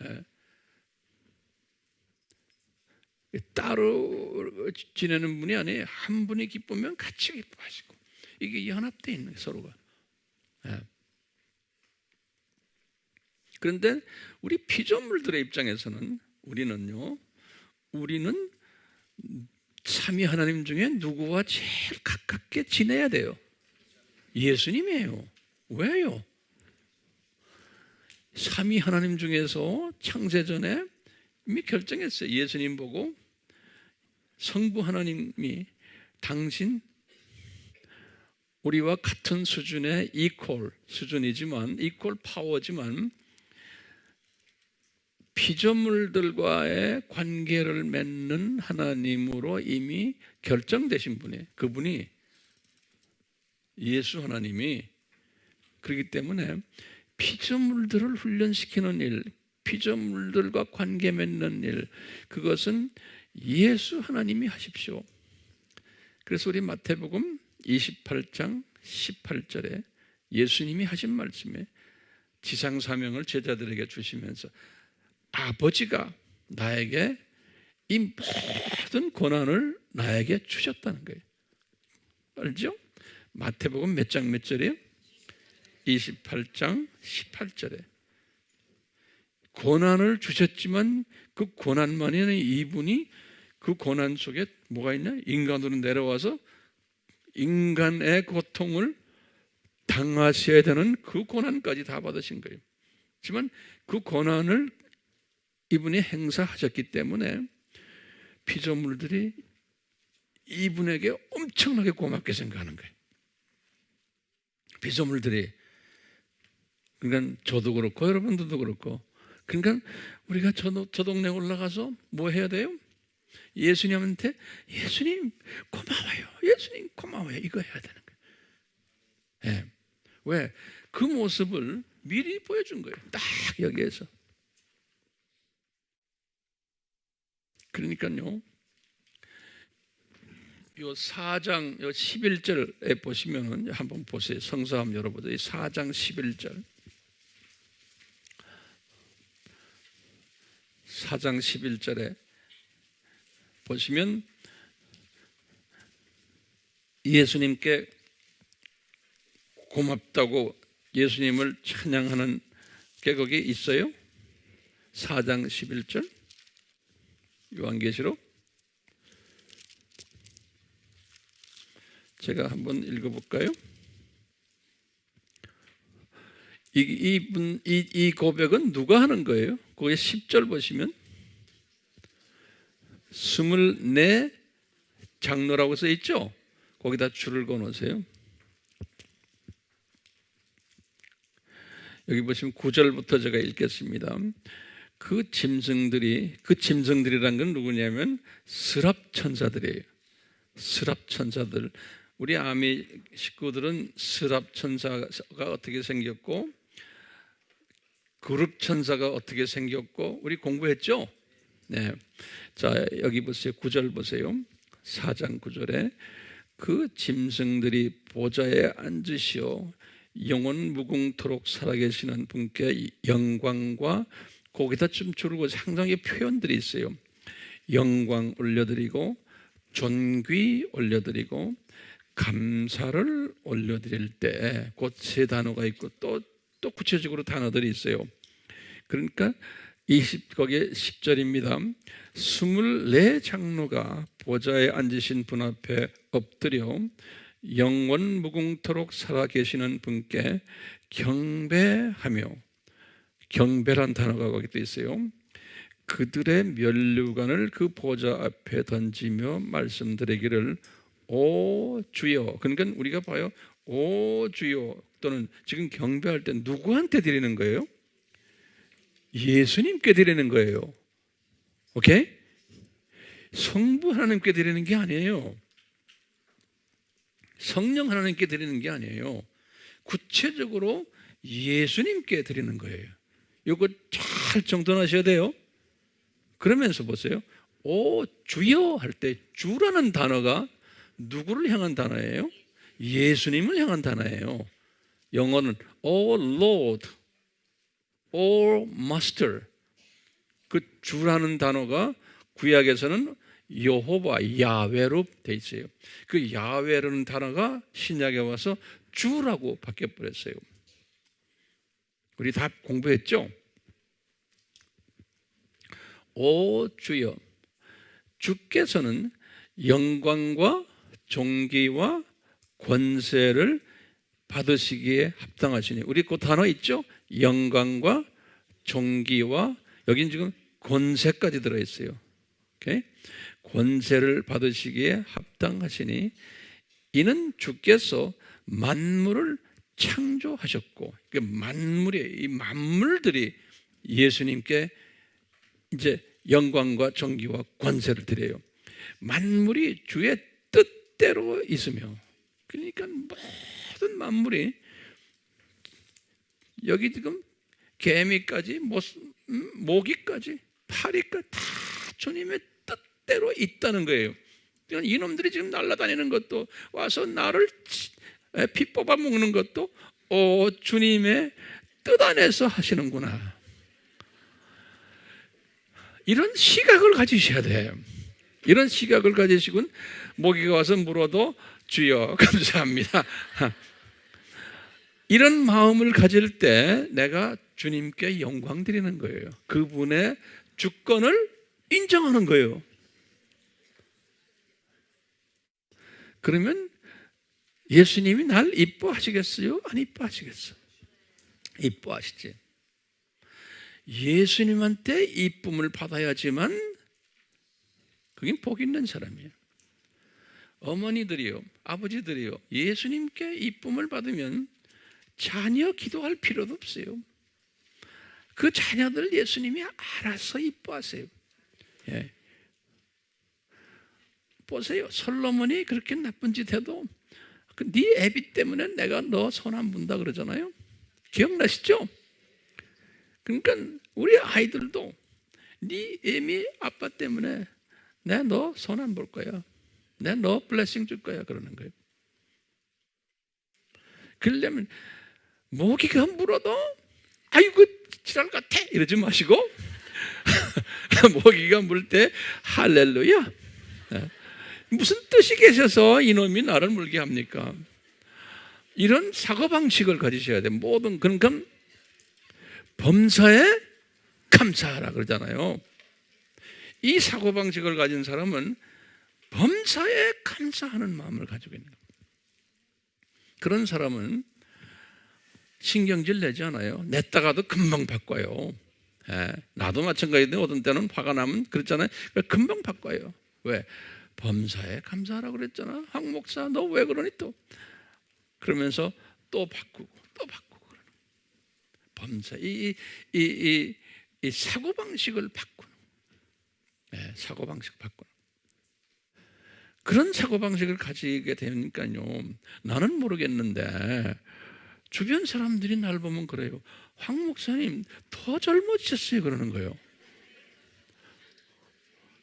예. 따로 지내는 분이 아니에요. 한 분이 기쁘면 같이 기뻐하시고, 이게 연합되어 있는 거예요, 서로가. 예. 그런데 우리 피조물들의 입장에서는 우리는 삼위 하나님 중에 누구와 제일 가깝게 지내야 돼요? 예수님이에요. 왜요? 삼위 하나님 중에서 창세전에 이미 결정했어요. 예수님 보고 성부 하나님이 당신 우리와 같은 수준의 이퀄 수준이지만, 이퀄 파워지만 피조물들과의 관계를 맺는 하나님으로 이미 결정되신 분이에요. 그분이 예수 하나님이. 그렇기 때문에 피조물들을 훈련시키는 일, 피조물들과 관계 맺는 일, 그것은 예수 하나님이 하십시오. 그래서 우리 마태복음 28장 18절에 예수님이 하신 말씀에 지상사명을 제자들에게 주시면서 아버지가 나에게 이 모든 권한을 나에게 주셨다는 거예요. 알죠? 마태복음 몇 장 몇 절이에요? 28장 18절에 권한을 주셨지만 그 권한만이 아니라 이분이 그 권한 속에 뭐가 있냐? 인간으로 내려와서 인간의 고통을 당하셔야 되는 그 권한까지 다 받으신 거예요. 하지만 그 권한을 이분이 행사하셨기 때문에 피조물들이 이분에게 엄청나게 고맙게 생각하는 거예요. 피조물들이. 그러니까 저도 그렇고 여러분들도 그렇고, 그러니까 우리가 저 동네 올라가서 뭐 해야 돼요? 예수님한테 예수님 고마워요, 예수님 고마워요, 이거 해야 되는 거예요. 네. 왜? 그 모습을 미리 보여준 거예요. 딱 여기에서. 그러니까요, 요 4장 요 11절에 보시면은 한번 보세요. 성서 한번 열어보세요. 4장 11절. 4장 11절에 보시면 예수님께 고맙다고 예수님을 찬양하는 게 거기 있어요. 4장 11절 요한계시록, 제가 한번 읽어볼까요? 이 고백은 누가 하는 거예요? 거기 10절 보시면 24 장로라고 써 있죠? 거기다 줄을 그어놓으세요. 여기 보시면 9절부터 제가 읽겠습니다. 그 짐승들이란 건 누구냐면 스랍 천사들이에요. 스랍 천사들. 우리 아미 식구들은 스랍 천사가 어떻게 생겼고 그룹 천사가 어떻게 생겼고 우리 공부했죠? 네. 자, 여기 보세요. 9절 보세요. 4장 9절에 그 짐승들이 보좌에 앉으시어 영원 무궁토록 살아계시는 분께 영광과 거기다 좀 주르고 상당히 표현들이 있어요. 영광 올려드리고 존귀 올려드리고 감사를 올려드릴 때 곧 세 단어가 있고 또 구체적으로 단어들이 있어요. 그러니까 거기에 10절입니다. 24장로가 보좌에 앉으신 분 앞에 엎드려 영원 무궁토록 살아계시는 분께 경배하며, 경배란 단어가 거기 또 있어요. 그들의 면류관을 그 보좌 앞에 던지며 말씀드리기를 오 주여. 그러니까 우리가 봐요. 오 주여 또는 지금 경배할 때 누구한테 드리는 거예요? 예수님께 드리는 거예요. 오케이? 성부 하나님께 드리는 게 아니에요. 성령 하나님께 드리는 게 아니에요. 구체적으로 예수님께 드리는 거예요. 이거 잘 정돈하셔야 돼요. 그러면서 보세요. 오 주여 할 때 주라는 단어가 누구를 향한 단어예요? 예수님을 향한 단어예요. 영어는 O Lord, O Master. 그 주라는 단어가 구약에서는 여호와 야훼로 돼 있어요. 그 야훼라는 단어가 신약에 와서 주라고 바뀌어 버렸어요. 우리 다 공부했죠? 오 주여. 주께서는 영광과 존귀와 권세를 받으시기에 합당하시니. 우리 그 단어 있죠? 영광과 존귀와 여긴 지금 권세까지 들어있어요. 오케이? 권세를 받으시기에 합당하시니 이는 주께서 만물을 창조하셨고, 이 만물들이 예수님께 이제 영광과 존귀와 권세를 드려요. 만물이 주의 뜻대로 있으며, 그러니까 모든 만물이 여기 지금 개미까지 모기까지 파리까지 다 주님의 뜻대로 있다는 거예요. 그러니까 이놈들이 지금 날아다니는 것도 와서 나를 피 뽑아 먹는 것도 주님의 뜻 안에서 하시는구나. 이런 시각을 가지셔야 돼요. 이런 시각을 가지시군 모기가 와서 물어도 주여 감사합니다. 이런 마음을 가질 때 내가 주님께 영광 드리는 거예요. 그분의 주권을 인정하는 거예요. 그러면 예수님이 날 이뻐하시겠어요? 안 이뻐하시겠어요? 이뻐하시지. 예수님한테 이쁨을 받아야지만 그게 복 있는 사람이에요. 어머니들이요, 아버지들이요, 예수님께 이쁨을 받으면 자녀 기도할 필요도 없어요. 그 자녀들 예수님이 알아서 이뻐하세요. 예. 보세요. 솔로몬이 그렇게 나쁜 짓 해도 네 애비 때문에 내가 너 손 안 본다 그러잖아요. 기억나시죠? 그러니까 우리 아이들도 네 애미 아빠 때문에 내가 너 손 안 볼 거야. 내가 너 블레싱 줄 거야 그러는 거예요. 그러려면 모기가 물어도 아이고 지랄 같아 이러지 마시고 모기가 물 때 할렐루야. 무슨 뜻이 계셔서 이놈이 나를 물게 합니까? 이런 사고방식을 가지셔야 돼요. 모든 그러니까 범사에 감사하라 그러잖아요. 이 사고방식을 가진 사람은 범사에 감사하는 마음을 가지고 있는 거예요. 그런 사람은 신경질 내지 않아요. 냈다가도 금방 바꿔요. 예, 나도 마찬가지인데 어떤 때는 화가 나면 그렇잖아요. 금방 바꿔요. 왜? 범사에 감사하라고 그랬잖아. 황 목사 너 왜 그러니 또 그러면서 또 바꾸고 또 바꾸고 그러는 범사 이 사고방식을 바꾸는. 예, 사고방식 바꾸는. 그런 사고방식을 가지게 되니까요, 나는 모르겠는데 주변 사람들이 날 보면 그래요. 황 목사님 더 젊어지셨어요 그러는 거예요.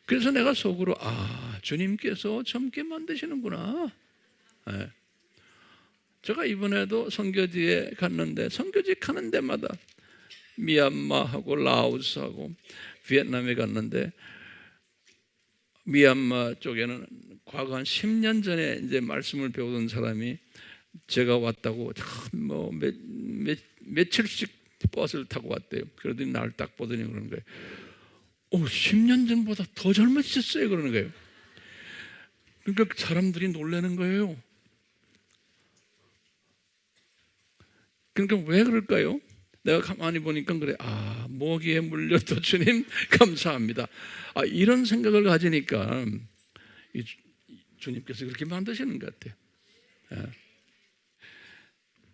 그래서 내가 속으로 주님께서 젊게 만드시는구나. 네. 제가 이번에도 선교지에 갔는데 선교지 가는 데마다 미얀마하고 라오스하고 비엔남에 갔는데, 미얀마 쪽에는 과거 한 10년 전에 이제 말씀을 배우던 사람이 제가 왔다고 며칠씩 버스를 타고 왔대요. 그러더니 날 딱 보더니 그러는 거예요. 10년 전보다 더 젊어지셨어요 그러는 거예요. 그러니까 사람들이 놀라는 거예요. 그러니까 왜 그럴까요? 내가 가만히 보니까 그래. 모기에 물려도 주님 감사합니다. 이런 생각을 가지니까 주님께서 그렇게 만드시는 것 같아요.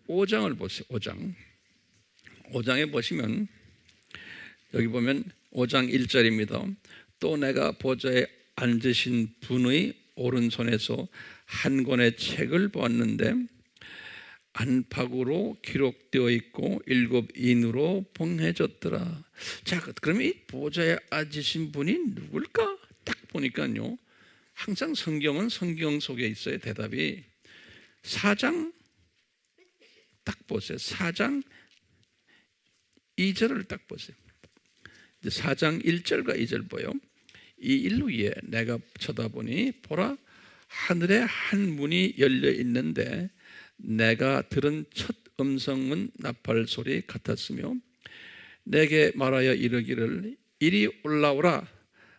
5장을 보세요. 5장에 보시면 여기 보면 5장 1절입니다. 또 내가 보좌에 앉으신 분의 오른손에서 한 권의 책을 보았는데 안팎으로 기록되어 있고 7인으로 봉해졌더라. 자, 그러면 이 보좌에 앉으신 분이 누굴까? 딱 보니까요, 항상 성경은 성경 속에 있어요. 대답이 4장 딱 보세요. 4장 2절을 딱 보세요. 4장 1절과 2절 보여. 이 일 위에 내가 쳐다보니 보라, 하늘에 한 문이 열려 있는데 내가 들은 첫 음성은 나팔 소리 같았으며 내게 말하여 이르기를 이리 올라오라.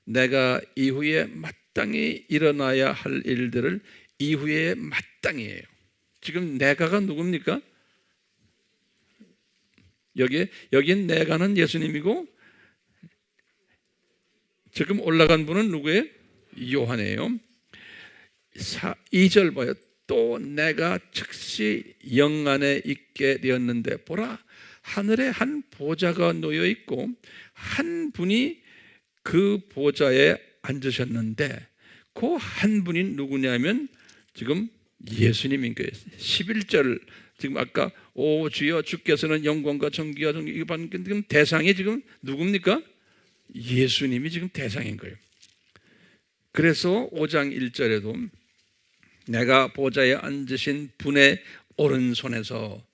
내가 이후에 마땅히 일어나야 할 일들을 이후에 마땅히 해요. 지금 내가가 누굽니까? 여긴 내가는 예수님이고 지금 올라간 분은 누구예요? 요한이에요. 2절 봐요. 또 내가 즉시 영 안에 있게 되었는데 보라, 하늘에 한 보좌가 놓여 있고 한 분이 그 보좌에 앉으셨는데 그 한 분이 누구냐면 지금 예수님인 거예요. 11절 지금 아까 오 주여 주께서는 영광과 존귀와 존귀 이거 받는 지금 대상이 지금 누굽니까? 예수님이 지금 대상인 거예요. 그래서 5장 1절에도 내가 보좌에 앉으신 분의 오른손에서,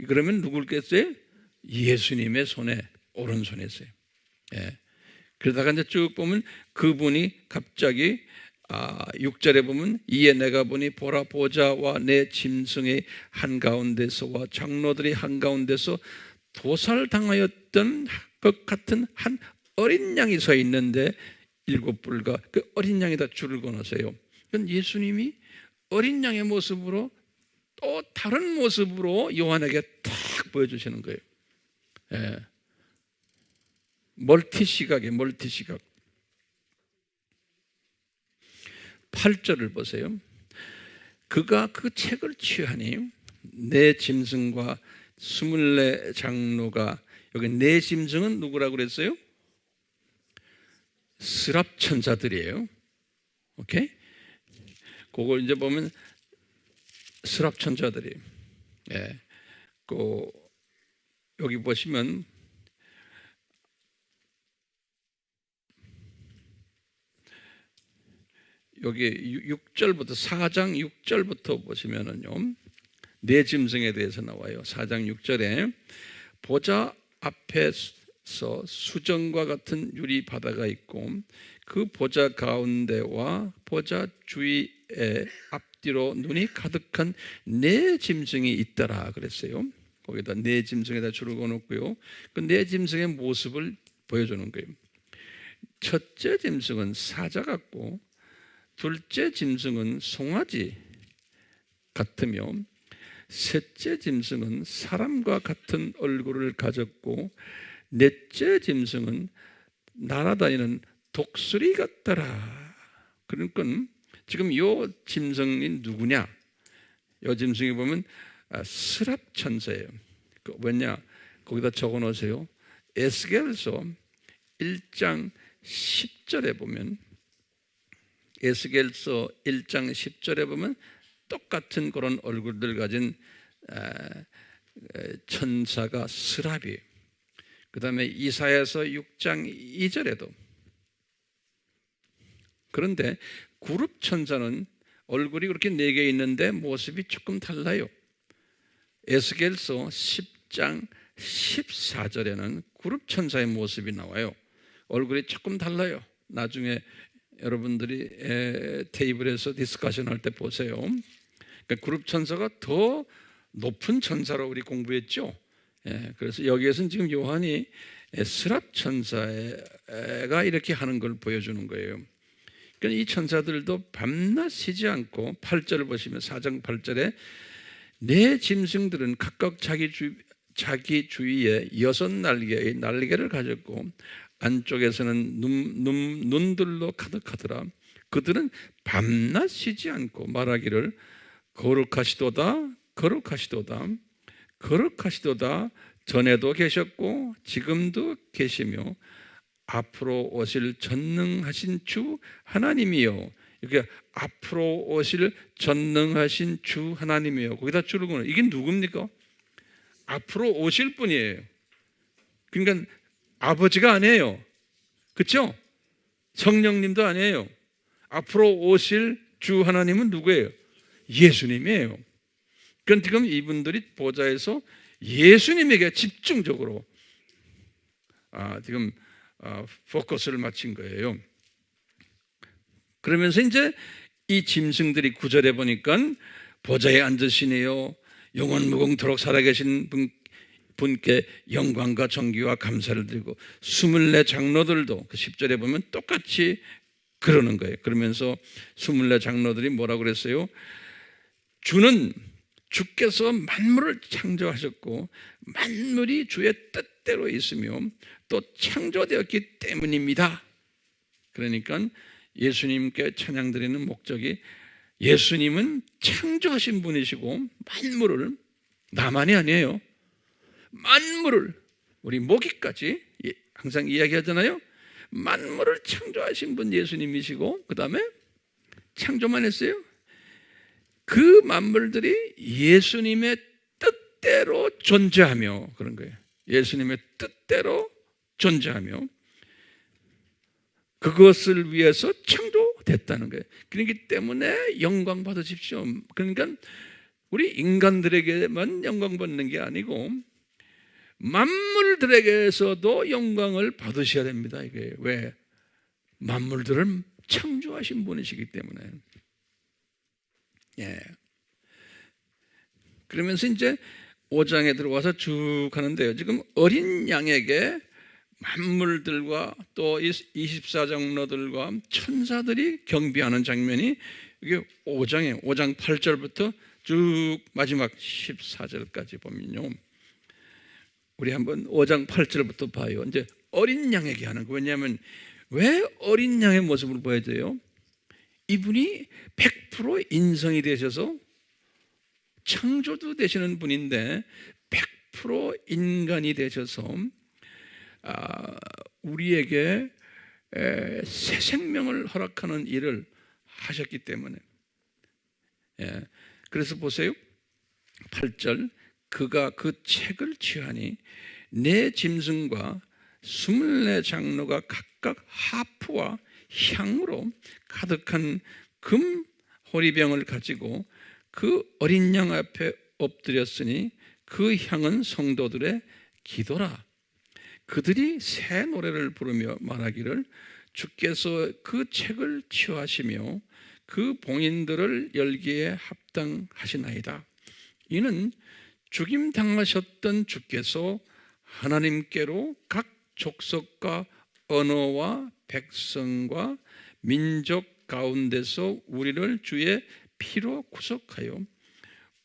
그러면 누굴겠어요? 예수님의 손에 오른손에서요. 예. 그러다가 이제 쭉 보면 그분이 갑자기 6절에 보면 이에 내가 보니 보라, 보좌와 내 짐승의 한가운데서와 장로들이 한가운데서 도살당하였던 것 같은 한 어린 양이 서 있는데 7뿔과 그 어린 양에다 줄을 건으세요. 그건 예수님이 어린 양의 모습으로 또 다른 모습으로 요한에게 탁 보여주시는 거예요. 예. 멀티시각이에요. 멀티시각. 8절을 보세요. 그가 그 책을 취하니 내 짐승과 24 장로가, 여기 내 짐승은 누구라고 그랬어요? 스랍 천사들이에요. 오케이? 그걸 이제 보면 스랍 천사들이, 예. 여기 보시면 여기 6절부터 4장 6절부터 보시면은요, 네 짐승에 대해서 나와요. 4장 6절에 보좌 앞에서 수정과 같은 유리 바다가 있고 그 보좌 가운데와 보좌 주위에 앞뒤로 눈이 가득한 네 짐승이 있더라 그랬어요. 거기다 네 짐승에다 줄을 그어놓고요, 그 네 짐승의 모습을 보여주는 거예요. 첫째 짐승은 사자 같고 둘째 짐승은 송아지 같으며 셋째 짐승은 사람과 같은 얼굴을 가졌고 넷째 짐승은 날아다니는 독수리 같더라. 그러니까 지금 요 짐승이 누구냐? 요 짐승이 보면 스랍 천사예요. 왜냐? 거기다 적어 놓으세요. 에스겔서 1장 10절에 보면 에스겔서 1장 10절에 보면 똑같은 그런 얼굴들 가진 천사가 스랍이에요. 그 다음에 이사야서 6장 2절에도. 그런데 구룹 천사는 얼굴이 그렇게 4개 있는데 모습이 조금 달라요. 에스겔서 10장 14절에는 구룹 천사의 모습이 나와요. 얼굴이 조금 달라요. 나중에 여러분들이 테이블에서 디스커션 할 때 보세요. 그러니까 그룹 천사가 더 높은 천사로 우리 공부했죠. 그래서 여기에서는 지금 요한이 스랍 천사가 이렇게 하는 걸 보여주는 거예요. 그러니까 이 천사들도 밤낮 쉬지 않고 8절을 보시면 4장 8절에 네 짐승들은 각각 자기 주위에 6날개의 날개를 가졌고 안쪽에서는 눈들로 가득하더라. 그들은 밤낮 쉬지 않고 말하기를 거룩하시도다 거룩하시도다 거룩하시도다. 전에도 계셨고 지금도 계시며 앞으로 오실 전능하신 주 하나님이요. 이렇게 앞으로 오실 전능하신 주 하나님이요. 거기다 줄은 거는 이게 누굽니까? 앞으로 오실 분이에요. 그러니까 아버지가 아니에요. 그렇죠? 성령님도 아니에요. 앞으로 오실 주 하나님은 누구예요? 예수님이에요. 그러니까 지금 이분들이 보좌에서 예수님에게 집중적으로 지금 포커스를 맞춘 거예요. 그러면서 이제 이 짐승들이 9절에 보니까 보좌에 앉으시네요. 영원 무궁토록 살아계신 분께 영광과 존귀와 감사를 드리고 24 장로들도 그 10절에 보면 똑같이 그러는 거예요. 그러면서 24 장로들이 뭐라고 그랬어요? 주께서 만물을 창조하셨고 만물이 주의 뜻대로 있으며 또 창조되었기 때문입니다. 그러니까 예수님께 찬양드리는 목적이 예수님은 창조하신 분이시고 만물을 나만이 아니에요. 만물을 우리 모기까지 항상 이야기하잖아요. 만물을 창조하신 분 예수님이시고 그 다음에 창조만 했어요. 그 만물들이 예수님의 뜻대로 존재하며 그런 거예요. 예수님의 뜻대로 존재하며 그것을 위해서 창조됐다는 거예요. 그렇기 때문에 영광 받으십시오. 그러니까 우리 인간들에게만 영광 받는 게 아니고 만물들에게서도 영광을 받으셔야 됩니다. 이게 왜? 만물들을 창조하신 분이시기 때문에. 그러면서 이제 5장에 들어와서 쭉 하는데요. 지금 어린 양에게 만물들과 또 24장로들과 천사들이 경비하는 장면이 이게 5장 8절부터 쭉 마지막 14절까지 보면요. 우리 한번 5장 8절부터 봐요. 이제 어린 양에게 하는 거. 왜냐하면 왜 어린 양의 모습을 보여줘요? 이분이 100% 인성이 되셔서 창조도 되시는 분인데 100% 인간이 되셔서 우리에게 새 생명을 허락하는 일을 하셨기 때문에 그래서 보세요. 8절 그가 그 책을 취하니 네 짐승과 24 장로가 각각 하프와 향으로 가득한 금 호리병을 가지고 그 어린 양 앞에 엎드렸으니 그 향은 성도들의 기도라. 그들이 새 노래를 부르며 말하기를 주께서 그 책을 취하시며 그 봉인들을 열기에 합당하시나이다. 이는 죽임 당하셨던 주께서 하나님께로 각 족속과 언어와 백성과 민족 가운데서 우리를 주의 피로 구속하여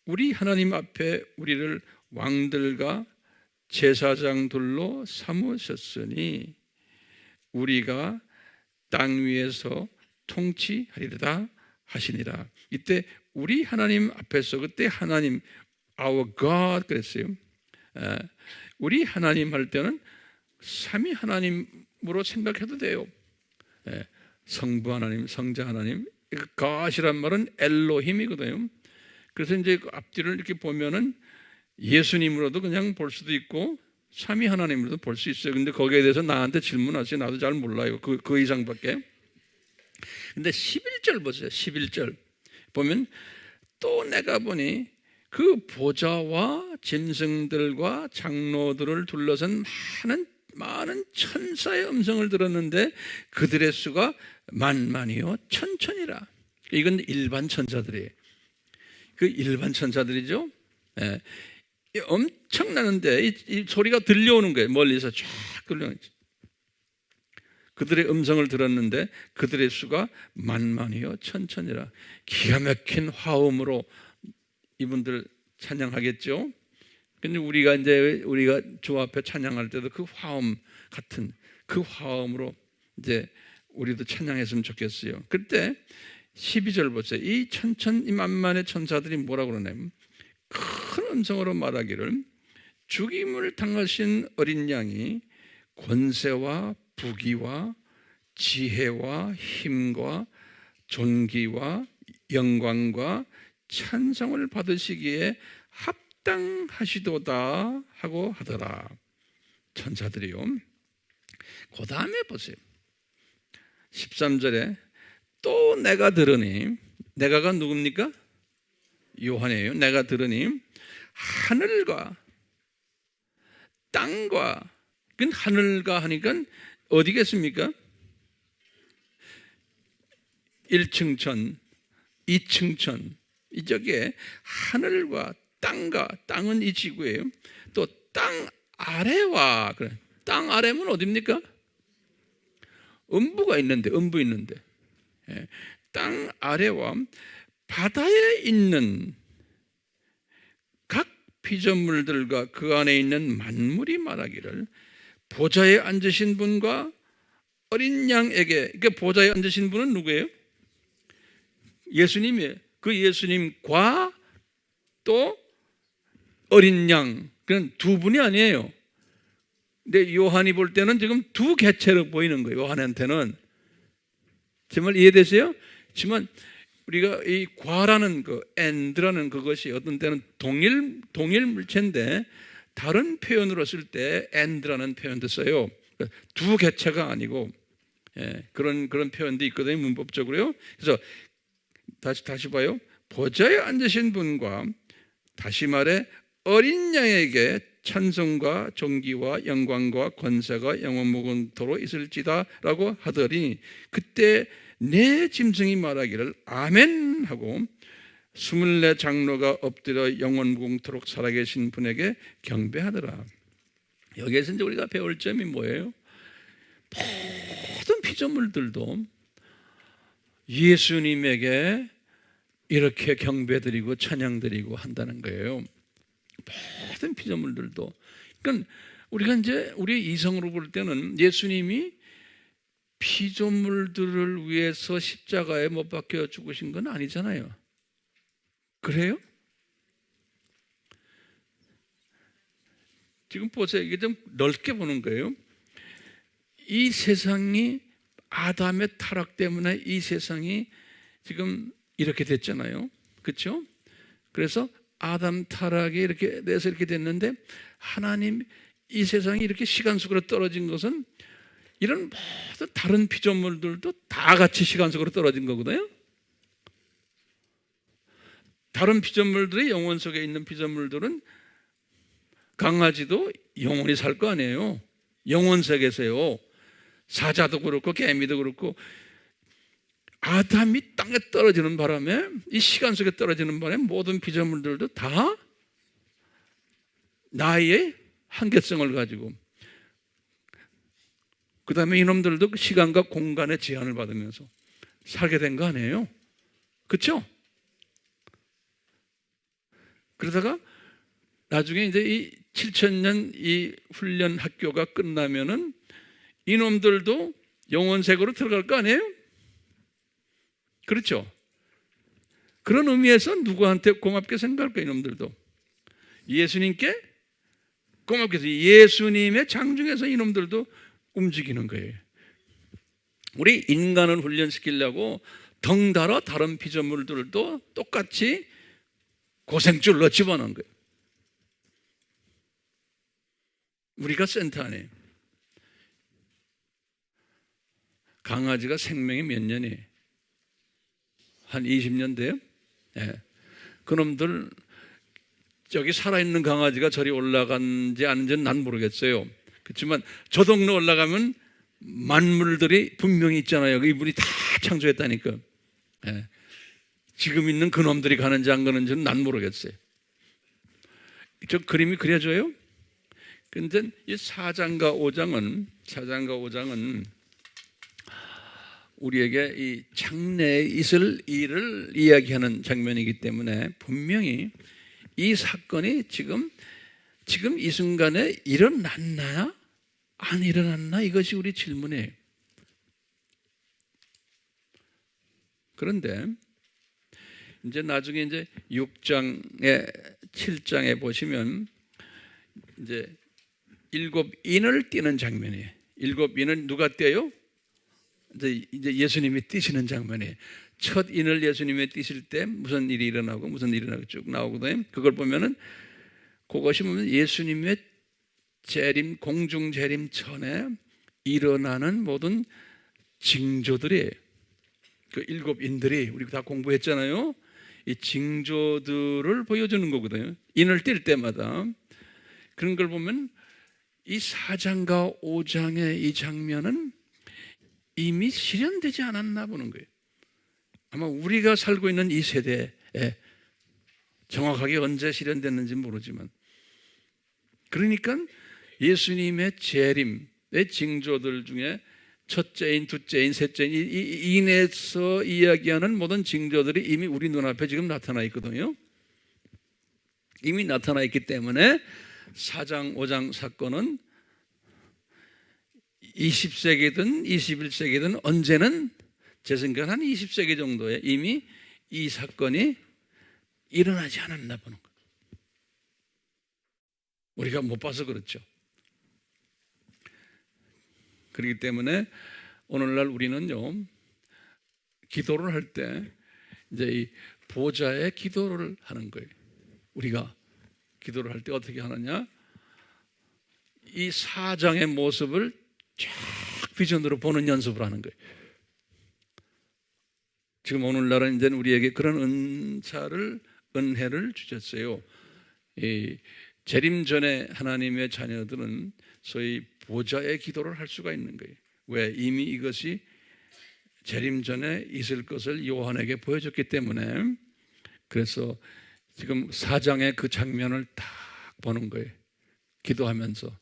우리 하나님 앞에 우리를 왕들과 제사장들로 삼으셨으니 우리가 땅 위에서 통치하리라 하시니라. 이때 우리 하나님 앞에서 그때 하나님 our God 그랬어요. 우리 하나님 할 때는 삼위 하나님으로 생각해도 돼요. 성부 하나님, 성자 하나님. 가시란 말은 엘로힘이거든요. 그래서 이제 그 앞뒤를 이렇게 보면은 예수님으로도 그냥 볼 수도 있고 삼위 하나님으로도 볼 수 있어요. 근데 거기에 대해서 나한테 질문하세요. 나도 잘 몰라요. 그 이상밖에. 근데 11절 보세요. 11절 보면 또 내가 보니 그 보좌와 짐승들과 장로들을 둘러선 많은 천사의 음성을 들었는데 그들의 수가 만만이요 천천이라. 이건 일반 천사들이에요. 그 일반 천사들이죠. 예. 엄청나는데 이 소리가 들려오는 거예요. 멀리서 쫙 들려오는 거예요. 그들의 음성을 들었는데 그들의 수가 만만이요 천천이라. 기가 막힌 화음으로 이분들 찬양하겠죠. 근데 우리가 주 앞에 찬양할 때도 그 화음 같은 그 화음으로 이제 우리도 찬양했으면 좋겠어요. 그때 12절 보세요. 이 만만의 천사들이 뭐라고 그러냐면 큰 음성으로 말하기를 죽임을 당하신 어린 양이 권세와 부귀와 지혜와 힘과 존귀와 영광과 찬송을 받으시기에 합당하시도다 하고 하더라. 천사들이요. 그 다음에 보세요. 13절에 또 내가 들으니, 내가가 누굽니까? 요한이에요. 내가 들으니 하늘과 땅과, 그건 하늘과 하니까 어디겠습니까? 1층 천, 2층 천, 이쪽에 하늘과 땅과, 땅은 이 지구예요. 또 땅 아래와, 땅 아래면 어디입니까? 음부 있는데, 땅 아래와 바다에 있는 각 피조물들과 그 안에 있는 만물이 말하기를 보좌에 앉으신 분과 어린 양에게, 그러니까 보좌에 앉으신 분은 누구예요? 예수님이에요. 그 예수님과 또 어린 양, 그건 두 분이 아니에요. 근데 요한이 볼 때는 지금 두 개체로 보이는 거예요. 요한한테는. 정말 이해되세요? 하지만 우리가 이 과라는 and라는 그것이 어떤 때는 동일 물체인데 다른 표현으로 쓸 때 and라는 표현도 써요. 두 개체가 아니고, 그런 표현도 있거든요. 문법적으로요. 그래서 다시 봐요. 보좌에 앉으신 분과, 다시 말해 어린 양에게 찬송과 존귀와 영광과 권세가 영원무궁토로 있을지다 라고 하더니 그때 네 짐승이 말하기를 아멘 하고 24 장로가 엎드려 영원무궁토록 살아계신 분에게 경배하더라. 여기에서 이제 우리가 배울 점이 뭐예요? 모든 피조물들도 예수님에게 이렇게 경배드리고 찬양드리고 한다는 거예요. 모든 피조물들도. 그러니까 우리가 이제 우리 이성으로 볼 때는 예수님이 피조물들을 위해서 십자가에 못 박혀 죽으신 건 아니잖아요. 그래요? 지금 보세요. 이게 좀 넓게 보는 거예요. 이 세상이 아담의 타락 때문에 이 세상이 지금 이렇게 됐잖아요. 그렇죠? 그래서 아담 타락이 이렇게 돼서 이렇게 됐는데 하나님 이 세상이 이렇게 시간 속으로 떨어진 것은 이런 모든 다른 피조물들도 다 같이 시간 속으로 떨어진 거거든요. 다른 피조물들의 영혼 속에 있는 피조물들은 강아지도 영원히 살 거 아니에요. 영혼 세계에서요. 사자도 그렇고 개미도 그렇고 아담이 땅에 떨어지는 바람에 이 시간 속에 떨어지는 바람에 모든 피조물들도 다 나의 한계성을 가지고 그 다음에 이놈들도 시간과 공간의 제한을 받으면서 살게 된 거 아니에요? 그렇죠? 그러다가 나중에 이제 이 7,000년 이 훈련 학교가 끝나면은 이놈들도 영혼세계로 들어갈 거 아니에요? 그렇죠? 그런 의미에서 누구한테 고맙게 생각할까 이놈들도? 예수님께 고맙게 해서 예수님의 장중에서 이놈들도 움직이는 거예요. 우리 인간을 훈련시키려고 덩달아 다른 피조물들도 똑같이 고생줄로 집어넣은 거예요. 우리가 센터 안에 강아지가 생명이 몇 년이에요? 한 20년 돼요? 네. 그놈들 저기 살아있는 강아지가 저리 올라간지 아닌지는 난 모르겠어요. 그렇지만 저 동네 올라가면 만물들이 분명히 있잖아요. 이분이 다 창조했다니까. 네. 지금 있는 그놈들이 가는지 안 가는지는 난 모르겠어요. 저 그림이 그려져요? 근데 이 4장과 5장은 우리에게 이 장래에 있을 일을 이야기하는 장면이기 때문에 분명히 이 사건이 지금 이 순간에 일어났나 안 일어났나 이것이 우리 질문이에요. 그런데 이제 나중에 이제 6장에 7장에 보시면 이제 7인을 띄는 장면이에요. 7인을 누가 떼요? 이제 예수님이 띄시는 장면이에요. 첫 인을 예수님이 띄실 때 무슨 일이 일어나고 무슨 일이 일어나고 쭉 나오거든요. 그걸 보면은 그것이 보면 예수님의 재림, 공중 재림 전에 일어나는 모든 징조들이에요. 그 7인들이 우리 다 공부했잖아요. 이 징조들을 보여주는 거거든요. 인을 띌 때마다. 그런 걸 보면 이 4장과 5장의 이 장면은 이미 실현되지 않았나 보는 거예요. 아마 우리가 살고 있는 이 세대에 정확하게 언제 실현됐는지 모르지만, 그러니까 예수님의 재림의 징조들 중에 첫째인, 둘째인, 셋째인 이 인에서 이야기하는 모든 징조들이 이미 우리 눈앞에 지금 나타나 있거든요. 이미 나타나 있기 때문에 4장, 5장 사건은 20세기든 21세기든 언제는 제 생각은 한 20세기 정도에 이미 이 사건이 일어나지 않았나 보는 거예요. 우리가 못 봐서 그렇죠. 그렇기 때문에 오늘날 우리는요, 기도를 할 때 이제 이 보좌의 기도를 하는 거예요. 우리가 기도를 할 때 어떻게 하느냐? 이 4장의 모습을 쫙 비전으로 보는 연습을 하는 거예요. 지금 오늘날은 이제 우리에게 그런 은혜를 주셨어요. 이 재림 전에 하나님의 자녀들은 소위 보좌의 기도를 할 수가 있는 거예요. 왜? 이미 이것이 재림 전에 있을 것을 요한에게 보여줬기 때문에. 그래서 지금 4장의 그 장면을 딱 보는 거예요. 기도하면서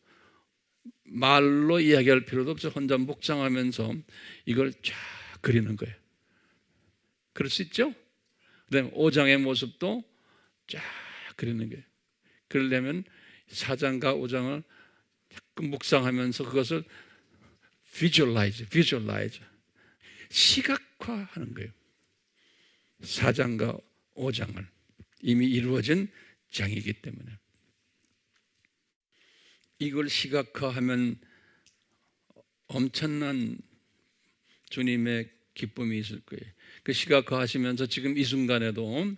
말로 이야기할 필요도 없어. 혼자 묵상하면서 이걸 쫙 그리는 거예요. 그럴 수 있죠? 그다음에 5장의 모습도 쫙 그리는 거예요. 그러려면 4장과 5장을 자꾸 묵상하면서 그것을 visualize, 시각화하는 거예요. 4장과 5장을 이미 이루어진 장이기 때문에 이걸 시각화하면 엄청난 주님의 기쁨이 있을 거예요. 그 시각화하시면서 지금 이 순간에도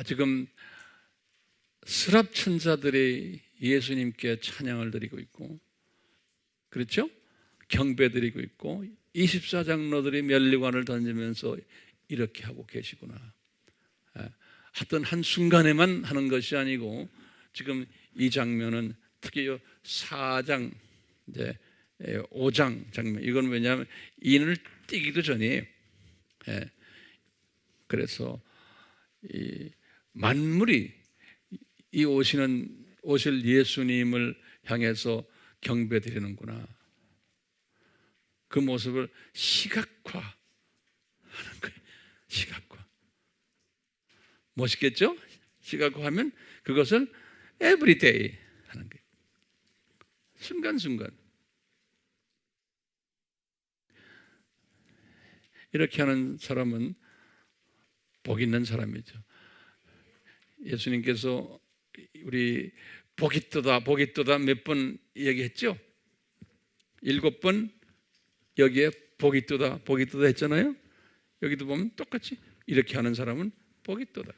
지금 스랍 천사들이 예수님께 찬양을 드리고 있고, 그렇죠? 경배 드리고 있고, 24장로들이 면류관을 던지면서 이렇게 하고 계시구나. 하여튼 한 순간에만 하는 것이 아니고 지금 이 장면은 특히 4장, 이제 5장 장면, 이건 왜냐하면 인을 띄기도 전이에요. 그래서 이 만물이 이 오실 예수님을 향해서 경배 드리는구나. 그 모습을 시각화하는 거예요. 시각화. 멋있겠죠? 시각화하면 그것을 everyday 하는 거예요. 순간순간. 이렇게 하는 사람은 복 있는 사람이죠. 예수님께서 우리 복이 뜨다 몇 번 얘기했죠? 7번 여기에 복이 뜨다, 복이 뜨다 했잖아요. 여기도 보면 똑같이 이렇게 하는 사람은 복이 뜨다.